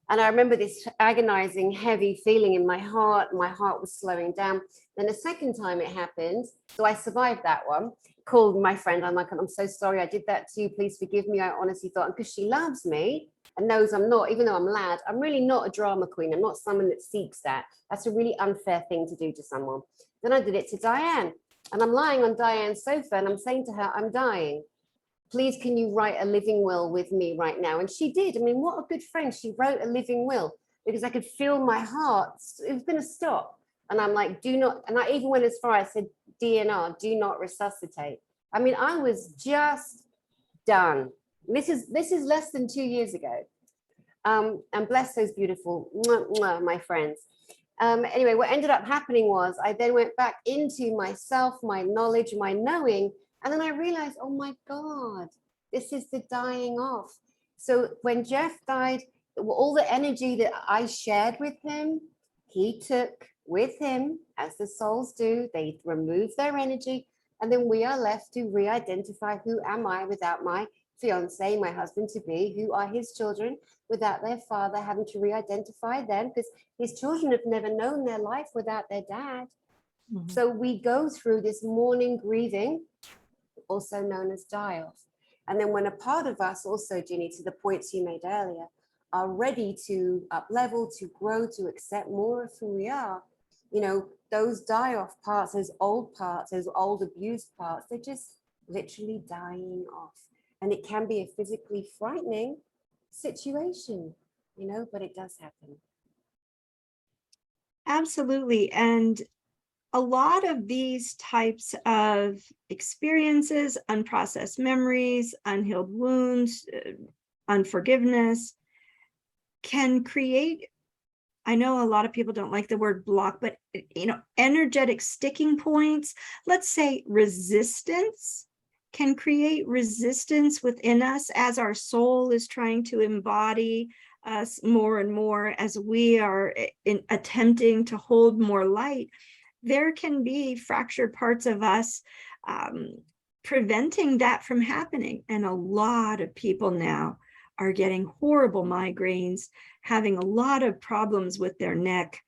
And I remember this agonizing, heavy feeling in my heart. My heart was slowing down. Then the second time it happened, so I survived that one, called my friend. I'm like, I'm so sorry I did that to you. Please forgive me. I honestly thought, because she loves me and knows I'm not, even though I'm loud, I'm really not a drama queen. I'm not someone that seeks that. That's a really unfair thing to do to someone. Then I did it to Diane. And I'm lying on Diane's sofa and I'm saying to her, I'm dying. Please, can you write a living will with me right now? And she did. I mean, what a good friend. She wrote a living will because I could feel my heart. It was going to stop. And I'm like, do not. And I even went as far, I said, DNR, do not resuscitate. I mean, I was just done. This is less than 2 years ago. And bless those beautiful, my friends. Anyway, what ended up happening was I then went back into myself, my knowledge, my knowing. And then I realized, oh my God, this is the dying off. So when Jeff died, all the energy that I shared with him, he took with him, as the souls do. They remove their energy. And then we are left to re-identify, who am I without my fiance, my husband to be, who are his children without their father, having to re-identify them because his children have never known their life without their dad. Mm-hmm. So we go through this mourning, grieving, also known as die-off. And then when a part of us also, Ginny, to the points you made earlier, are ready to up-level, to grow, to accept more of who we are, you know, those die-off parts, those old parts, those old abused parts, they're just literally dying off. And it can be a physically frightening situation, you know, but it does happen. Absolutely. And a lot of these types of experiences, unprocessed memories, unhealed wounds, unforgiveness, can create, I know a lot of people don't like the word block, but you know, energetic sticking points, let's say resistance, can create resistance within us as our soul is trying to embody us more and more, as we are attempting to hold more light. There can be fractured parts of us preventing that from happening. And a lot of people now are getting horrible migraines, having a lot of problems with their neck.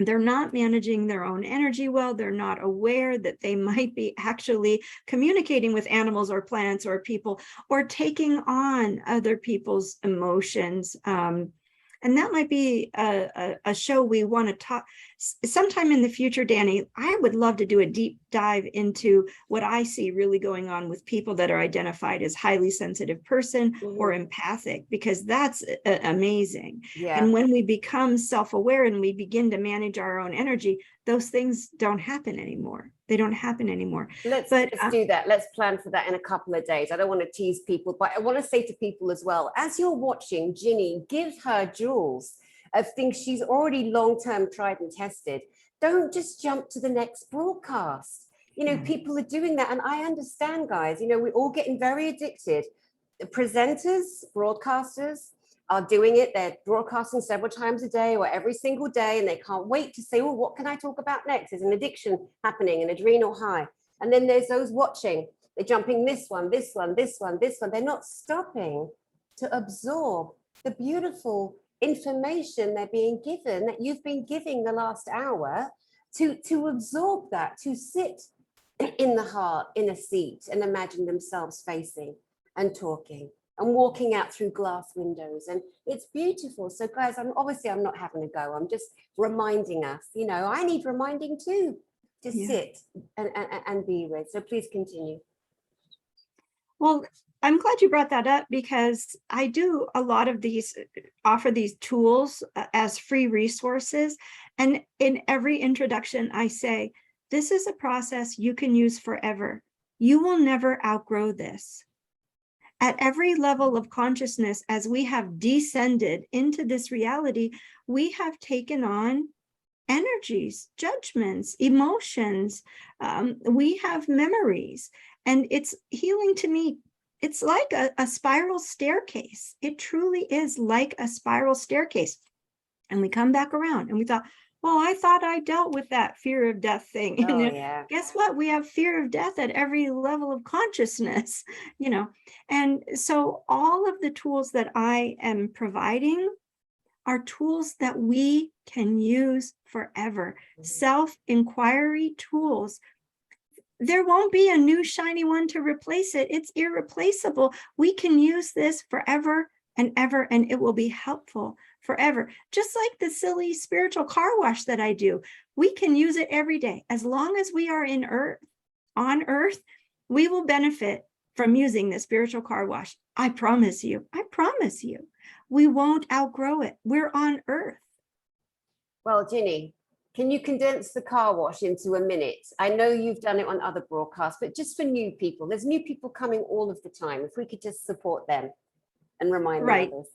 They're not managing their own energy well. They're not aware that they might be actually communicating with animals or plants or people, or taking on other people's emotions. And that might be a show we want to talk sometime in the future, Dani. I would love to do a deep dive into what I see really going on with people that are identified as highly sensitive person or empathic, because that's amazing. Yeah. And when we become self-aware and we begin to manage our own energy, those things don't happen anymore. They don't happen anymore. Let's do that. Let's plan for that in a couple of days. I don't want to tease people, but I want to say to people as well, as you're watching Ginny give her jewels of things she's already long-term tried and tested, don't just jump to the next broadcast. You know, people are doing that. And I understand, guys, you know, we're all getting very addicted. The presenters, broadcasters are doing it. They're broadcasting several times a day or every single day, and they can't wait to say, oh, what can I talk about next? There's an addiction happening, an adrenal high. And then there's those watching. They're jumping this one, this one, this one, this one. They're not stopping to absorb the beautiful information they're being given, that you've been giving the last hour, to absorb that, to sit in the heart, in a seat, and imagine themselves facing and talking and walking out through glass windows. And it's beautiful. So guys, I'm not having a go. I'm just reminding us, you know, I need reminding too, to sit and be with. So please continue. Well, I'm glad you brought that up, because I do a lot of these, offer these tools as free resources. And in every introduction, I say, this is a process you can use forever. You will never outgrow this. At every level of consciousness, as we have descended into this reality, we have taken on energies, judgments, emotions. We have memories, and it's healing to me. It's like a spiral staircase. It truly is like a spiral staircase. And we come back around and we thought, well, I thought I dealt with that fear of death thing. Oh, and yeah. Guess what? We have fear of death at every level of consciousness, you know. And so all of the tools that I am providing are tools that we can use forever. Self-inquiry tools. There won't be a new shiny one to replace it. It's irreplaceable. We can use this forever and ever, and it will be helpful forever. Just like the silly spiritual car wash that I do. We can use it every day. As long as we are on earth, we will benefit from using the spiritual car wash. I promise you. I promise you. We won't outgrow it. We're on earth. Well, Ginny, can you condense the car wash into a minute? I know you've done it on other broadcasts, but just for new people, there's new people coming all of the time. If we could just support them and remind the others.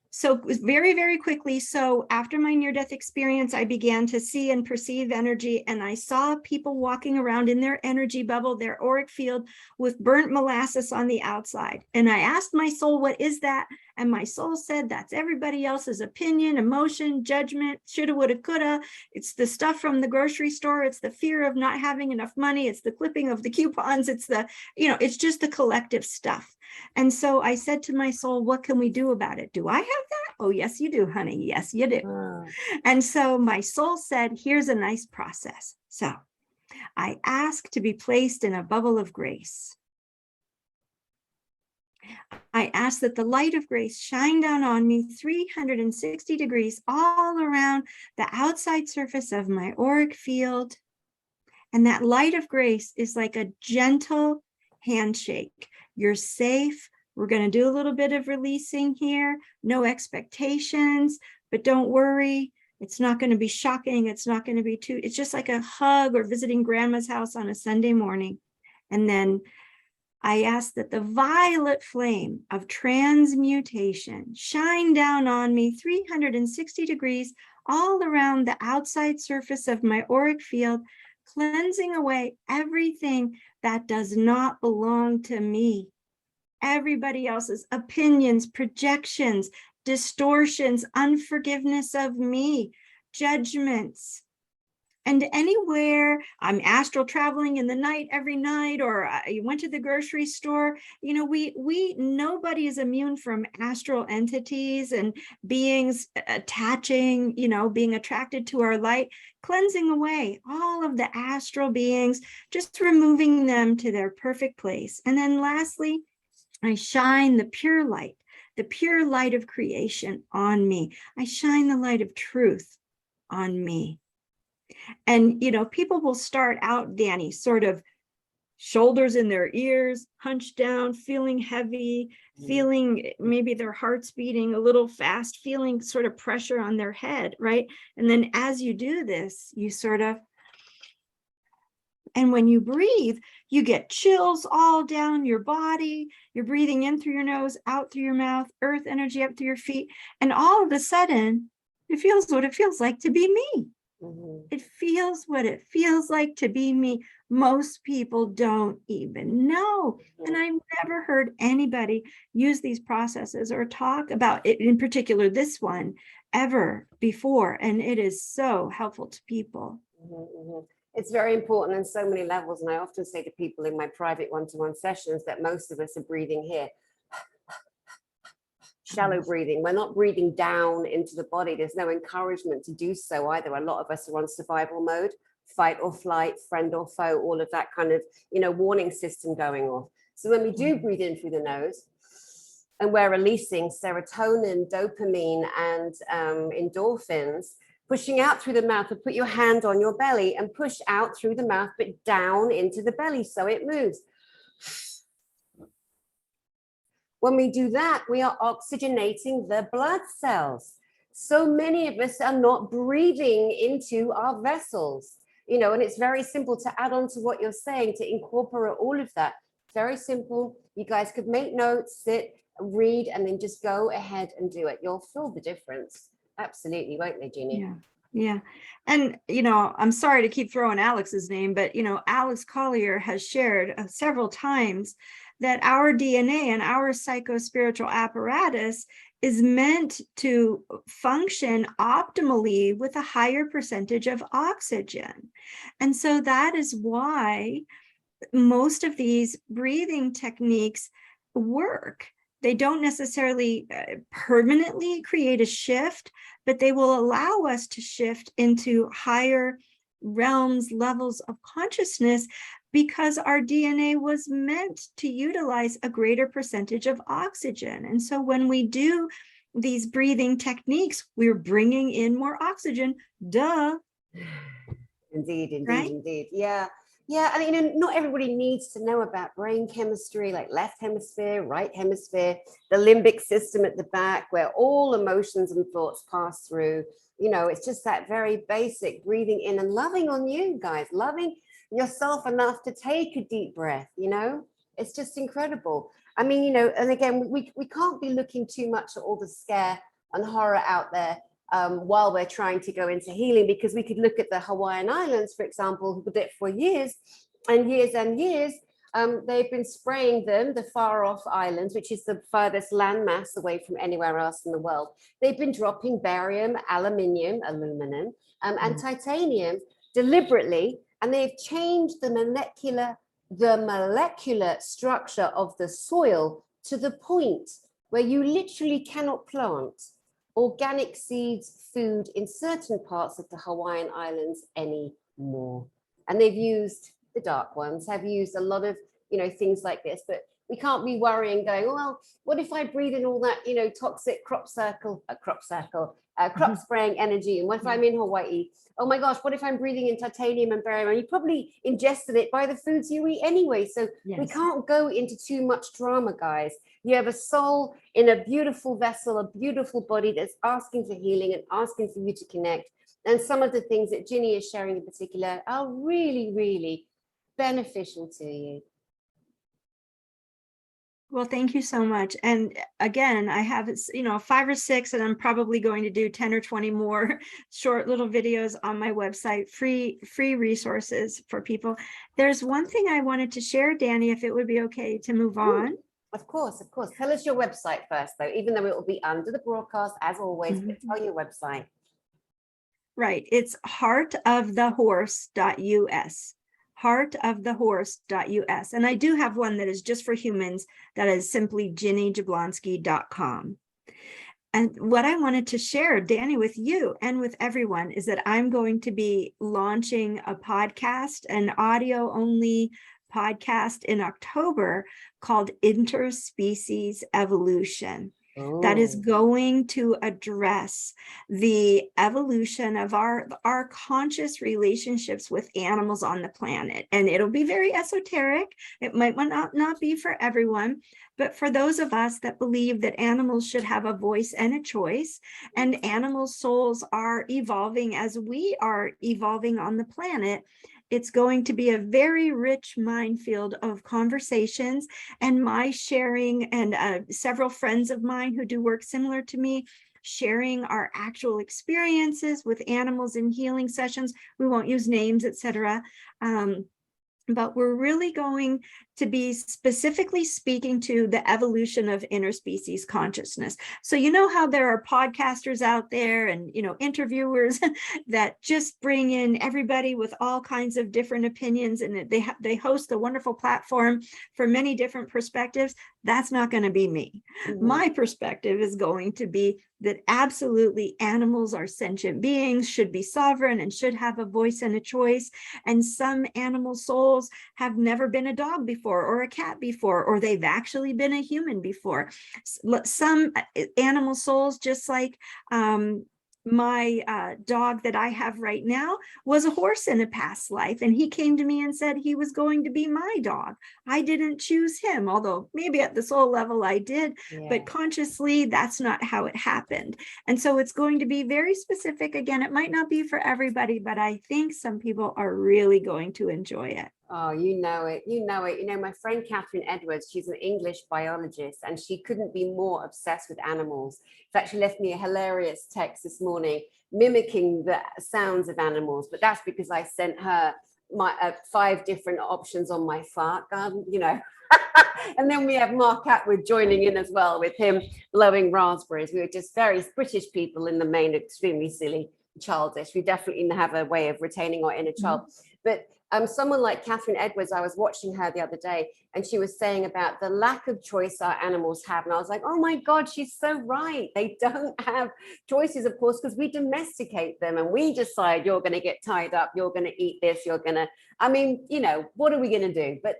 So very, very quickly. So after my near-death experience, I began to see and perceive energy, and I saw people walking around in their energy bubble, their auric field, with burnt molasses on the outside. And I asked my soul, what is that? And my soul said, that's everybody else's opinion, emotion, judgment, shoulda, woulda, coulda. It's the stuff from the grocery store. It's the fear of not having enough money. It's the clipping of the coupons. It's the, you know, it's just the collective stuff. And so I said to my soul, what can we do about it? Do I have that? Oh, yes, you do, honey. Yes, you do. Wow. And so my soul said, here's a nice process. So I asked to be placed in a bubble of grace. I asked that the light of grace shine down on me 360 degrees all around the outside surface of my auric field. And that light of grace is like a gentle handshake. You're safe. We're going to do a little bit of releasing here, no expectations, but don't worry. It's not going to be shocking. It's not going to be it's just like a hug or visiting grandma's house on a Sunday morning. And then I ask that the violet flame of transmutation shine down on me 360 degrees all around the outside surface of my auric field, cleansing away everything that does not belong to me. Everybody else's opinions, projections, distortions, unforgiveness of me, judgments. And anywhere I'm astral traveling in the night every night, or you went to the grocery store, you know, nobody is immune from astral entities and beings attaching, you know, being attracted to our light, cleansing away all of the astral beings, just removing them to their perfect place. And then lastly, I shine the pure light of creation on me. I shine the light of truth on me. And, you know, people will start out, Dani, sort of shoulders in their ears, hunched down, feeling heavy, feeling maybe their heart's beating a little fast, feeling sort of pressure on their head, right? And then as you do this, you sort of, and when you breathe, you get chills all down your body. You're breathing in through your nose, out through your mouth, earth energy up through your feet. And all of a sudden, it feels what it feels like to be me. It feels what it feels like to be me. Most people don't even know. And I've never heard anybody use these processes or talk about it, in particular this one, ever before. And it is so helpful to people. It's very important on so many levels. And I often say to people in my private one-to-one sessions that most of us are breathing here. Shallow breathing. We're not breathing down into the body. There's no encouragement to do so either. A lot of us are on survival mode, fight or flight, friend or foe, all of that kind of, you know, warning system going off. So when we do breathe in through the nose, and we're releasing serotonin, dopamine, and endorphins, pushing out through the mouth, but put your hand on your belly and push out through the mouth, but down into the belly so it moves. When we do that, we are oxygenating the blood cells. So many of us are not breathing into our vessels, you know, and it's very simple to add on to what you're saying, to incorporate all of that. Very simple. You guys could make notes, sit, read, and then just go ahead and do it. You'll feel the difference. Absolutely, won't they, Ginny? Yeah. Yeah. And, you know, I'm sorry to keep throwing Alex's name, but, you know, Alex Collier has shared several times that our DNA and our psychospiritual apparatus is meant to function optimally with a higher percentage of oxygen. And so that is why most of these breathing techniques work. They don't necessarily permanently create a shift, but they will allow us to shift into higher realms, levels of consciousness, because our DNA was meant to utilize a greater percentage of oxygen. And so when we do these breathing techniques, we're bringing in more oxygen. Duh. Indeed, Right? indeed. Yeah. Yeah, and you know, not everybody needs to know about brain chemistry, like left hemisphere, right hemisphere, the limbic system at the back, where all emotions and thoughts pass through. You know, it's just that very basic breathing in and loving on you guys, loving yourself enough to take a deep breath. You know, it's just incredible. I mean, you know, and again, we can't be looking too much at all the scare and horror out there while we're trying to go into healing, because we could look at the Hawaiian Islands, for example, who did it for years and years and years. They've been spraying them, the far off islands, which is the furthest landmass away from anywhere else in the world. They've been dropping barium, aluminum, and titanium deliberately, and they've changed the molecular structure of the soil to the point where you literally cannot plant organic seeds, food in certain parts of the Hawaiian Islands anymore. And they've used, the dark ones have used a lot of, you know, things like this, but we can't be worrying going, well, what if I breathe in all that, you know, toxic crop circle, crop spraying energy. And what if I'm in Hawaii? Oh my gosh, what if I'm breathing in titanium and barium? And you probably ingested it by the foods you eat anyway. So we can't go into too much drama, guys. You have a soul in a beautiful vessel, a beautiful body that's asking for healing and asking for you to connect. And some of the things that Ginny is sharing in particular are really, really beneficial to you. Well, thank you so much. And again, I have, 5 or 6, and I'm probably going to do 10 or 20 more short little videos on my website, free resources for people. There's one thing I wanted to share, Dani, if it would be okay to move on. Of course, of course. Tell us your website first, though, even though it will be under the broadcast, as always, but tell your website. Right. It's heartofthehorse.us. heartofthehorse.us. And I do have one that is just for humans. That is simply GinnyJablonski.com. And what I wanted to share, Dani, with you and with everyone is that I'm going to be launching a podcast, an audio only podcast in October called Interspecies Evolution. That is going to address the evolution of our conscious relationships with animals on the planet. And it'll be very esoteric. It might not be for everyone, but for those of us that believe that animals should have a voice and a choice, and animal souls are evolving as we are evolving on the planet, it's going to be a very rich minefield of conversations and my sharing, and several friends of mine who do work similar to me, sharing our actual experiences with animals in healing sessions. We won't use names, etc. But we're really going to be specifically speaking to the evolution of interspecies consciousness. So you know how there are podcasters out there and interviewers that just bring in everybody with all kinds of different opinions, and they host a wonderful platform for many different perspectives. That's not going to be me. My perspective is going to be that absolutely animals are sentient beings, should be sovereign, and should have a voice and a choice. And some animal souls have never been a dog before, or a cat before, or they've actually been a human before. Some animal souls, just like my dog that I have right now, was a horse in a past life, and he came to me and said he was going to be my dog. I didn't choose him, although maybe at the soul level I did, but consciously that's not how it happened. And so it's going to be very specific. Again, it might not be for everybody, but I think some people are really going to enjoy it. Oh, you know it. You know it. My friend Catherine Edwards, she's an English biologist, and she couldn't be more obsessed with animals. In fact, she left me a hilarious text this morning mimicking the sounds of animals, but that's because I sent her my 5 different options on my fart gun, And then we have Mark Atwood joining in as well, with him blowing raspberries. We were just very British people in the main, extremely silly, childish. We definitely have a way of retaining our inner child. But someone like Catherine Edwards, I was watching her the other day, and she was saying about the lack of choice our animals have. And I was like, oh my God, she's so right. They don't have choices, of course, because we domesticate them and we decide you're going to get tied up, you're going to eat this, you're going to, what are we going to do? But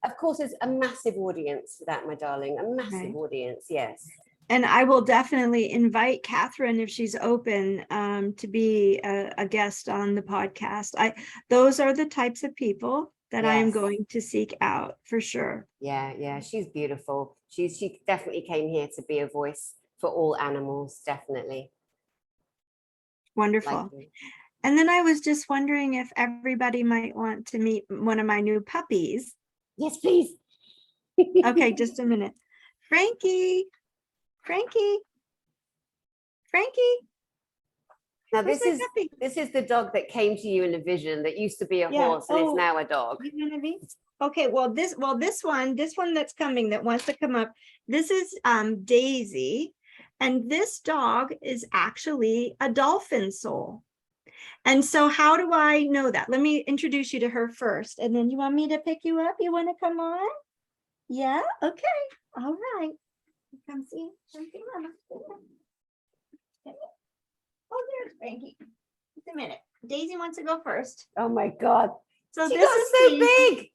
of course, there's a massive audience for that, my darling, a massive audience. Yes. And I will definitely invite Catherine, if she's open, to be a guest on the podcast. Those are the types of people that I am going to seek out for sure. Yeah, she's beautiful. She definitely came here to be a voice for all animals, definitely. Wonderful. And then I was just wondering if everybody might want to meet one of my new puppies. Yes, please. Okay, just a minute. Frankie. Now this is the dog that came to you in a vision, that used to be a horse and is now a dog. Okay, well this one that's coming, that wants to come up, this is Daisy, and this dog is actually a dolphin soul. And so how do I know that? Let me introduce you to her first, and then you want me to pick you up? You want to come on? Yeah, okay, all right. Come see Mama. Okay. Oh, there's Frankie. Just a minute. Daisy wants to go first. Oh my God. So she this got is so Daisy.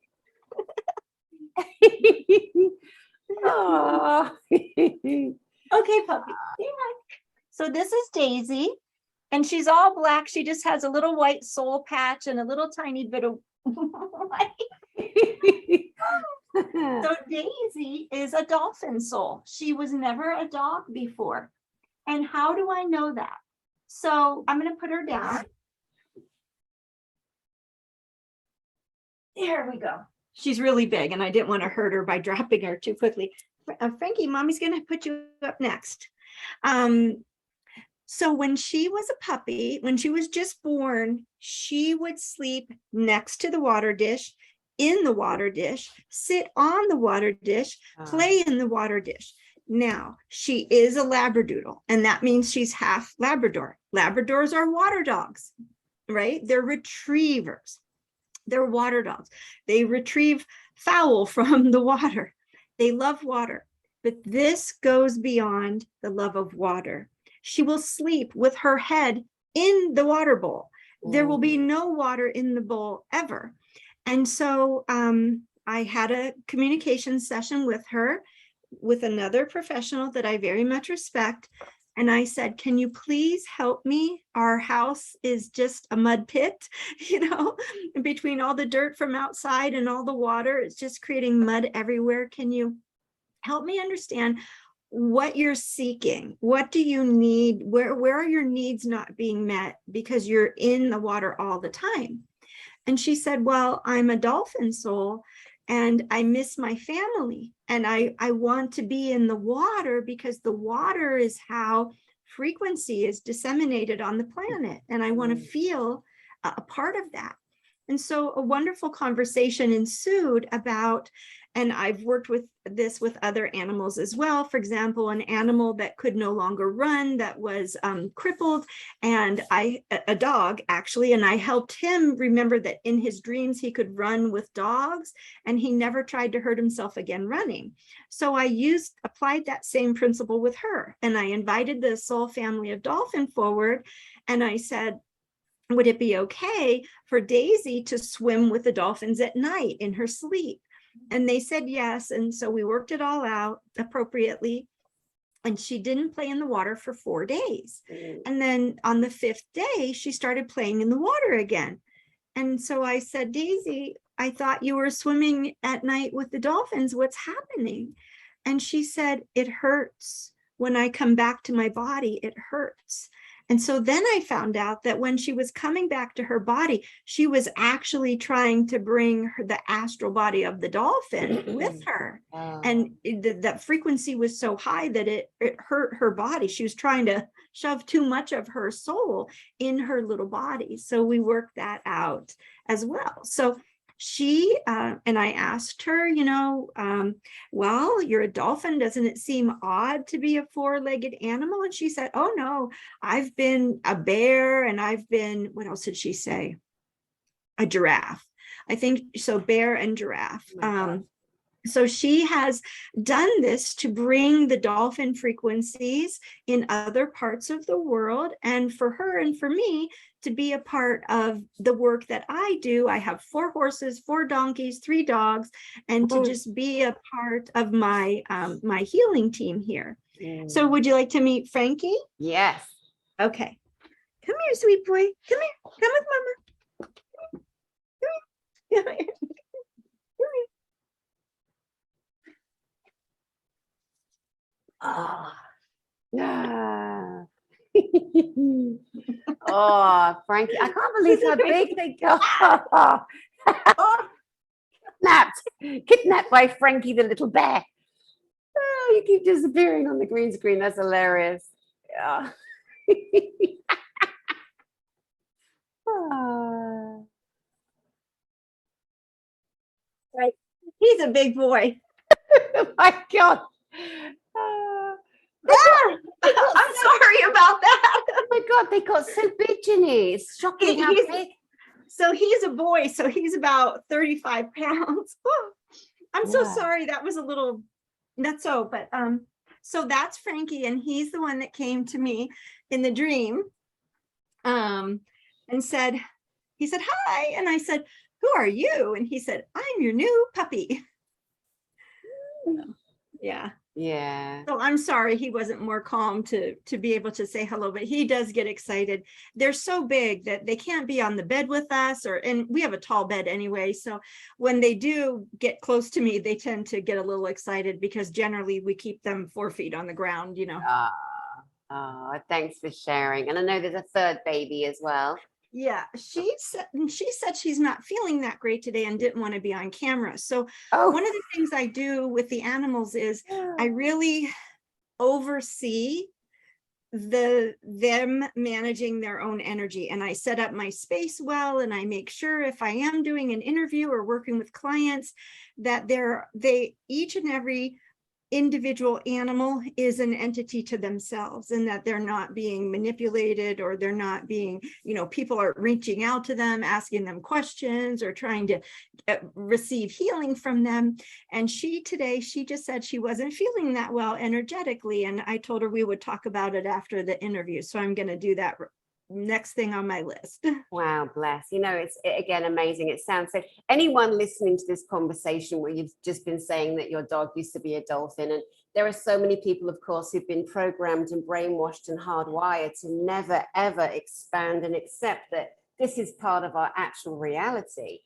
Big. Oh. Okay, puppy. Say hi. So this is Daisy, and she's all black. She just has a little white soul patch and a little tiny bit of white. So Daisy is a dolphin soul. She was never a dog before. And how do I know that? So I'm going to put her down. There we go. She's really big, and I didn't want to hurt her by dropping her too quickly. Frankie, mommy's going to put you up next. So when she was a puppy, when she was just born, she would sleep next to the water dish, in the water dish, sit on the water dish, play in the water dish. Now, she is a Labradoodle, and that means she's half Labrador. Labradors are water dogs, right? They're retrievers. They're water dogs. They retrieve fowl from the water. They love water, but this goes beyond the love of water. She will sleep with her head in the water bowl. There will be no water in the bowl ever. And so I had a communication session with her, with another professional that I very much respect. And I said, can you please help me? Our house is just a mud pit, and between all the dirt from outside and all the water, it's just creating mud everywhere. Can you help me understand what you're seeking? What do you need? Where are your needs not being met because you're in the water all the time? And she said, well, I'm a dolphin soul and I miss my family. And I want to be in the water because the water is how frequency is disseminated on the planet. And I want to feel a part of that. And so a wonderful conversation ensued about, and I've worked with this with other animals as well. For example, an animal that could no longer run, that was crippled, and a dog actually, and I helped him remember that in his dreams he could run with dogs, and he never tried to hurt himself again running. So I applied that same principle with her, and I invited the soul family of dolphin forward, and I said, would it be okay for Daisy to swim with the dolphins at night in her sleep? And they said yes. And so we worked it all out appropriately. And she didn't play in the water for 4 days. And then on the 5th day, she started playing in the water again. And so I said, Daisy, I thought you were swimming at night with the dolphins. What's happening? And she said, it hurts. When I come back to my body, it hurts. And so then I found out that when she was coming back to her body, she was actually trying to bring the astral body of the dolphin with her. And that frequency was so high that it hurt her body. She was trying to shove too much of her soul in her little body. So we worked that out as well. So she, and I asked her, well, you're a dolphin. Doesn't it seem odd to be a 4-legged animal? And she said, oh no, I've been a bear and I've been, what else did she say? A giraffe. I think so, bear and giraffe. So she has done this to bring the dolphin frequencies in other parts of the world. And for her and for me to be a part of the work that I do. I have 4 horses, 4 donkeys, 3 dogs, and to just be a part of my my healing team here. So would you like to meet Frankie? Yes. Okay. Come here, sweet boy. Come here. Come with mama. Come here. Oh, Frankie, I can't believe how big they got. Kidnapped by Frankie the little bear. Oh, you keep disappearing on the green screen. That's hilarious. Yeah. Right. He's a big boy. Oh my God. I'm sorry about that. Oh my God, they got so big, Ginny. It's shocking how big. So he's a boy, so he's about 35 pounds. I'm so sorry. That was a little nutso, but so that's Frankie, and he's the one that came to me in the dream and said, he said, hi. And I said, who are you? And he said, I'm your new puppy. Yeah. Yeah. So I'm sorry he wasn't more calm to be able to say hello, but he does get excited. They're so big that they can't be on the bed with us, and we have a tall bed anyway. So when they do get close to me, they tend to get a little excited because generally we keep them 4 feet on the ground, you know. Thanks for sharing. And I know there's a third baby as well. Yeah, she said she's not feeling that great today and didn't want to be on camera. So Oh, one of the things I do with the animals is I really oversee them managing their own energy, and I set up my space well, and I make sure if I am doing an interview or working with clients that they each and every individual animal is an entity to themselves, and that they're not being manipulated, or they're not being, people are reaching out to them, asking them questions, or trying to receive healing from them. And she just said she wasn't feeling that well energetically, and I told her we would talk about it after the interview. So I'm going to do that next thing on my list. wow, bless. It's again amazing. It sounds so. Anyone listening to this conversation where you've just been saying that your dog used to be a dolphin, and there are so many people, of course, who've been programmed and brainwashed and hardwired to never, ever expand and accept that this is part of our actual reality.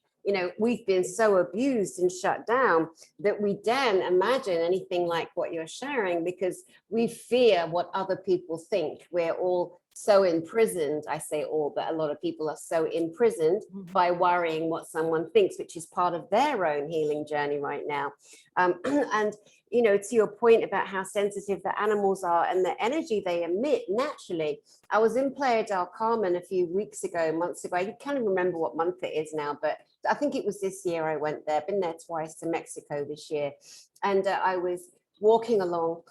We've been so abused and shut down that we daren't imagine anything like what you're sharing because we fear what other people think. We're all so imprisoned. I say all, but a lot of people are so imprisoned by worrying what someone thinks, which is part of their own healing journey right now. And to your point about how sensitive the animals are and the energy they emit naturally. I was in Playa del Carmen a few months ago. I can't remember what month it is now, but I think it was this year I went there. Been there twice, to Mexico this year. And I was walking along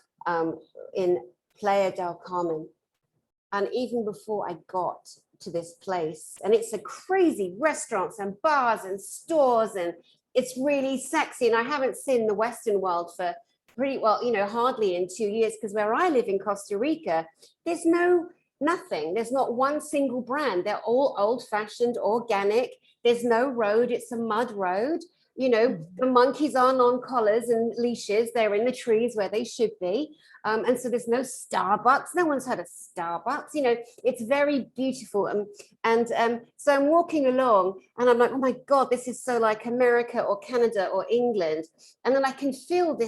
in Playa del Carmen. And even before I got to this place, and it's a crazy restaurants and bars and stores, and it's really sexy. And I haven't seen the Western world for pretty well, hardly in 2 years, because where I live in Costa Rica, there's nothing. There's not one single brand. They're all old-fashioned, organic. There's no road. It's a mud road. The monkeys aren't on collars and leashes. They're in the trees where they should be. And so there's no Starbucks. No one's had a Starbucks. It's very beautiful. So I'm walking along and I'm like, oh my God, this is so like America or Canada or England. And then I can feel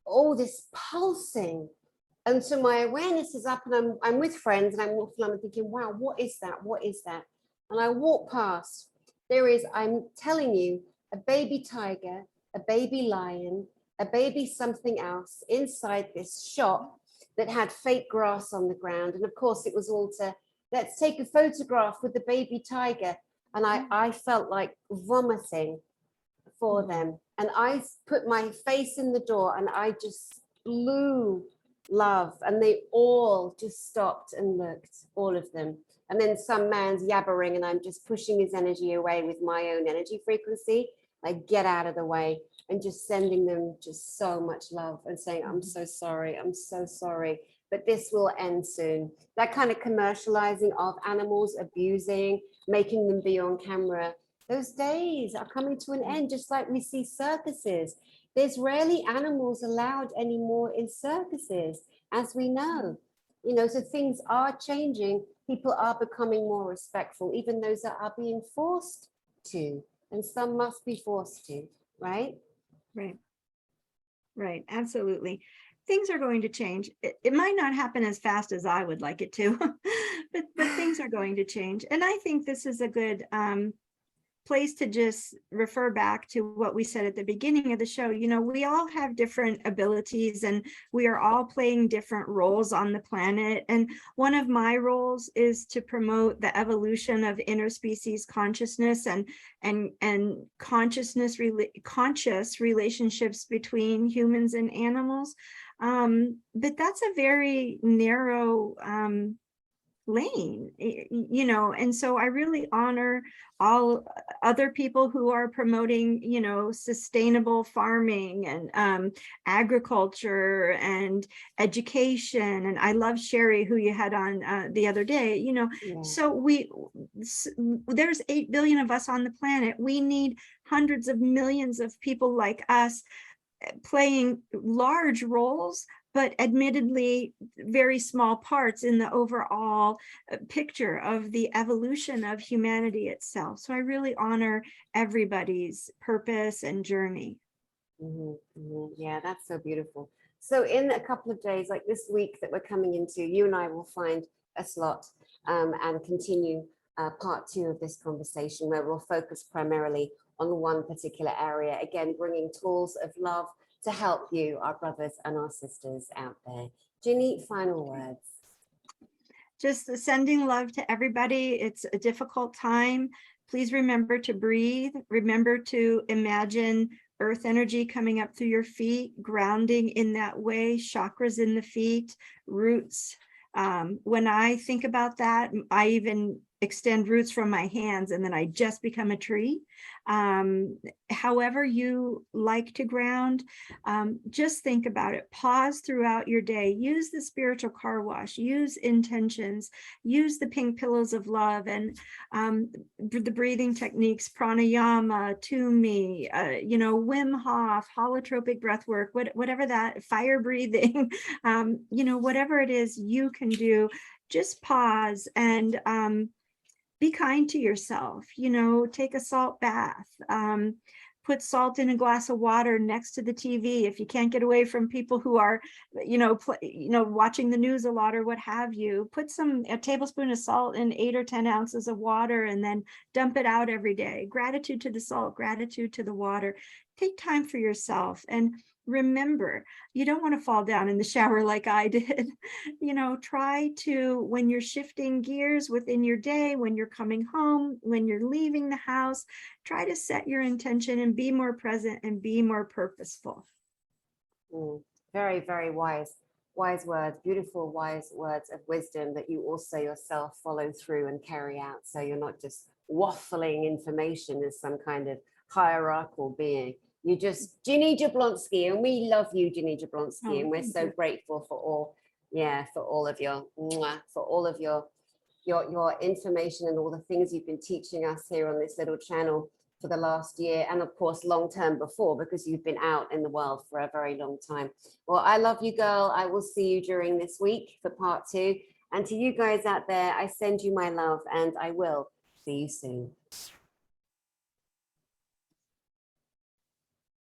all this pulsing. And so my awareness is up, and I'm with friends, and I'm walking along and thinking, wow, what is that? What is that? And I walk past. I'm telling you, a baby tiger, a baby lion, a baby something else inside this shop that had fake grass on the ground. And of course, it was all let's take a photograph with the baby tiger. And I felt like vomiting for them. And I put my face in the door and I just blew love. And they all just stopped and looked, all of them. And then some man's yabbering, and I'm just pushing his energy away with my own energy frequency. Like, get out of the way, and just sending them just so much love and saying, I'm so sorry. I'm so sorry. But this will end soon. That kind of commercializing of animals, abusing, making them be on camera, those days are coming to an end, just like we see circuses. There's rarely animals allowed anymore in circuses, as we know. So things are changing. People are becoming more respectful, even those that are being forced to. And some must be forced to, right? Right. Absolutely. Things are going to change. It might not happen as fast as I would like it to, but things are going to change. And I think this is a good place to just refer back to what we said at the beginning of the show. We all have different abilities, and we are all playing different roles on the planet. And one of my roles is to promote the evolution of interspecies consciousness and conscious relationships between humans and animals. But that's a very narrow lane, and so I really honor all other people who are promoting, sustainable farming and agriculture and education. And I love Sherry, who you had on the other day, Yeah. So there's 8 billion of us on the planet. We need hundreds of millions of people like us playing large roles, but admittedly very small parts in the overall picture of the evolution of humanity itself. So I really honor everybody's purpose and journey. Yeah, that's so beautiful. So in a couple of days, like this week that we're coming into, you and I will find a slot and continue part 2 of this conversation, where we'll focus primarily on one particular area, again, bringing tools of love to help you, our brothers and our sisters out there. Ginny, final words. Just sending love to everybody. It's a difficult time. Please remember to breathe. Remember to imagine earth energy coming up through your feet, grounding in that way, chakras in the feet, roots. When I think about that, I even extend roots from my hands, and then I just become a tree. However you like to ground, just think about it. Pause throughout your day. Use the spiritual car wash. Use intentions. Use the pink pillows of love and the breathing techniques, pranayama, tumi, Wim Hof, holotropic breath work, whatever that, fire breathing, whatever it is you can do. Just pause and be kind to yourself, take a salt bath, put salt in a glass of water next to the TV. If you can't get away from people who are, watching the news a lot or what have you, put a tablespoon of salt in 8 or 10 ounces of water and then dump it out every day. Gratitude to the salt, gratitude to the water. Take time for yourself and remember, you don't want to fall down in the shower like I did. Try to, when you're shifting gears within your day, when you're coming home, when you're leaving the house, try to set your intention and be more present and be more purposeful. Very, very wise words, beautiful, wise words of wisdom that you also yourself follow through and carry out. So you're not just waffling information as some kind of hierarchical being. You're just Ginny Jablonski, and we love you, Ginny Jablonski, and we're so grateful for all of your information and all the things you've been teaching us here on this little channel for the last year, and of course long term before, because you've been out in the world for a very long time. Well, I love you, girl. I will see you during this week for part 2, and to you guys out there, I send you my love, and I will see you soon.